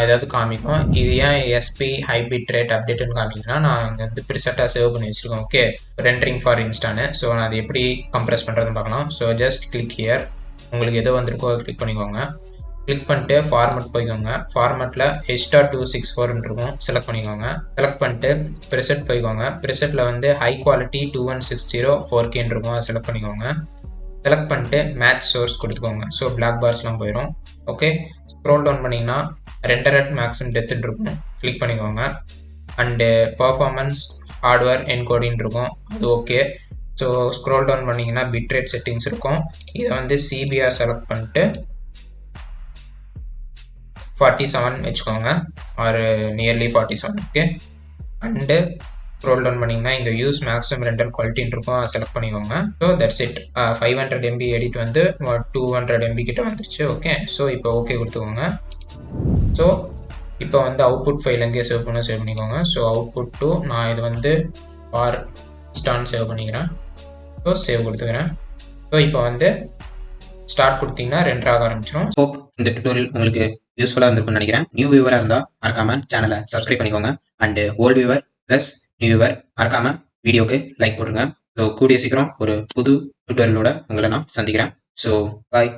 ஏதாவது காமிக்கும். இது ஏன் எஸ்பி ஹைபிட் ரேட் அப்டேட்டுன்னு காமிங்கன்னா நான் இங்கே வந்து ப்ரிசெட்டாக சேவ் பண்ணி வச்சுருக்கேன். ஓகே ரெண்டரிங் ஃபார் இன்ஸ்டான்னு. ஸோ நான் அதை எப்படி கம்ப்ரெஸ் பண்ணுறதுன்னு பார்க்கலாம். ஸோ ஜஸ்ட் கிளிக் ஹியர், உங்களுக்கு எது வந்திருக்கோ அதை கிளிக் பண்ணிக்கோங்க. கிளிக் பண்ணிட்டு ஃபார்மட் போய்க்கோங்க. ஃபார்மட்டில் H.264 இருக்கும், செலக்ட் பண்ணிக்கோங்க. செலக்ட் பண்ணிட்டு ப்ரிசெட் போய்க்கோங்க. ப்ரிசெட்டில் வந்து ஹை குவாலிட்டி 2160 4K இருக்கும், அதை செலக்ட் பண்ணிக்கோங்க. செலக்ட் பண்ணிட்டு மேட்ச் சோர்ஸ் கொடுத்துக்கோங்க. ஸோ பிளாக் பார்ஸ்லாம் போயிடும். ஓகே ஸ்க்ரோல் டவுன் பண்ணிங்கன்னா ரெண்டர் அட் மேக்ஸிமம் டெத்துன்னு இருக்கும், கிளிக் பண்ணிக்கோங்க. அண்டு பர்ஃபார்மன்ஸ் ஹார்ட்வேர் என்கோடின்னு இருக்கும், அது ஓகே. ஸோ ஸ்க்ரோல் டவுன் பண்ணிங்கன்னா பிட் ரேட் செட்டிங்ஸ் இருக்கும். இதை வந்து CBR செலக்ட் பண்ணிட்டு 47 வச்சுக்கோங்க, ஒரு nearly 47. Okay and scroll down பண்ணிங்கன்னா இங்கே யூஸ் மேக்ஸிமம் ரெண்டர் குவாலிட்டின்னு இருக்கும், அதை செலக்ட் பண்ணிக்கோங்க. So that's it. 500 MB edit வந்து 200 MB கிட்ட வந்துருச்சு. ஓகே ஸோ இப்போ ஓகே கொடுத்துக்கோங்க. ஸோ இப்போ வந்து அவுட்புட் ஃபைல் எங்கேயே சேவ் பண்ணிக்கோங்க. ஸோ அவுட்புட் டு நான் இது வந்து ஃபார் ஸ்டான் சேவ் பண்ணிக்கிறேன். ஸோ சேவ் கொடுத்துக்கிறேன். ஸோ இப்போ வந்து ஸ்டார்ட் கொடுத்தீங்கன்னா ரெண்டர் ஆக ஆரம்பிச்சிடும். ஹோப் இந்த டுட்டோரியல் உங்களுக்கு யூஸ்ஃபுல்லாக இருந்திருக்கும்னு நினைக்கிறேன். நியூ வியூவராக இருந்தால் மறக்காம சேனலை சப்ஸ்கிரைப் பண்ணிக்கோங்க. And old viewer plus new viewer மறக்காம வீடியோக்கு லைக் போடுங்க. ஸோ கூடிய சீக்கிரம் ஒரு புது டுட்டோரியலோட உங்களை நான் சந்திக்கிறேன். So bye.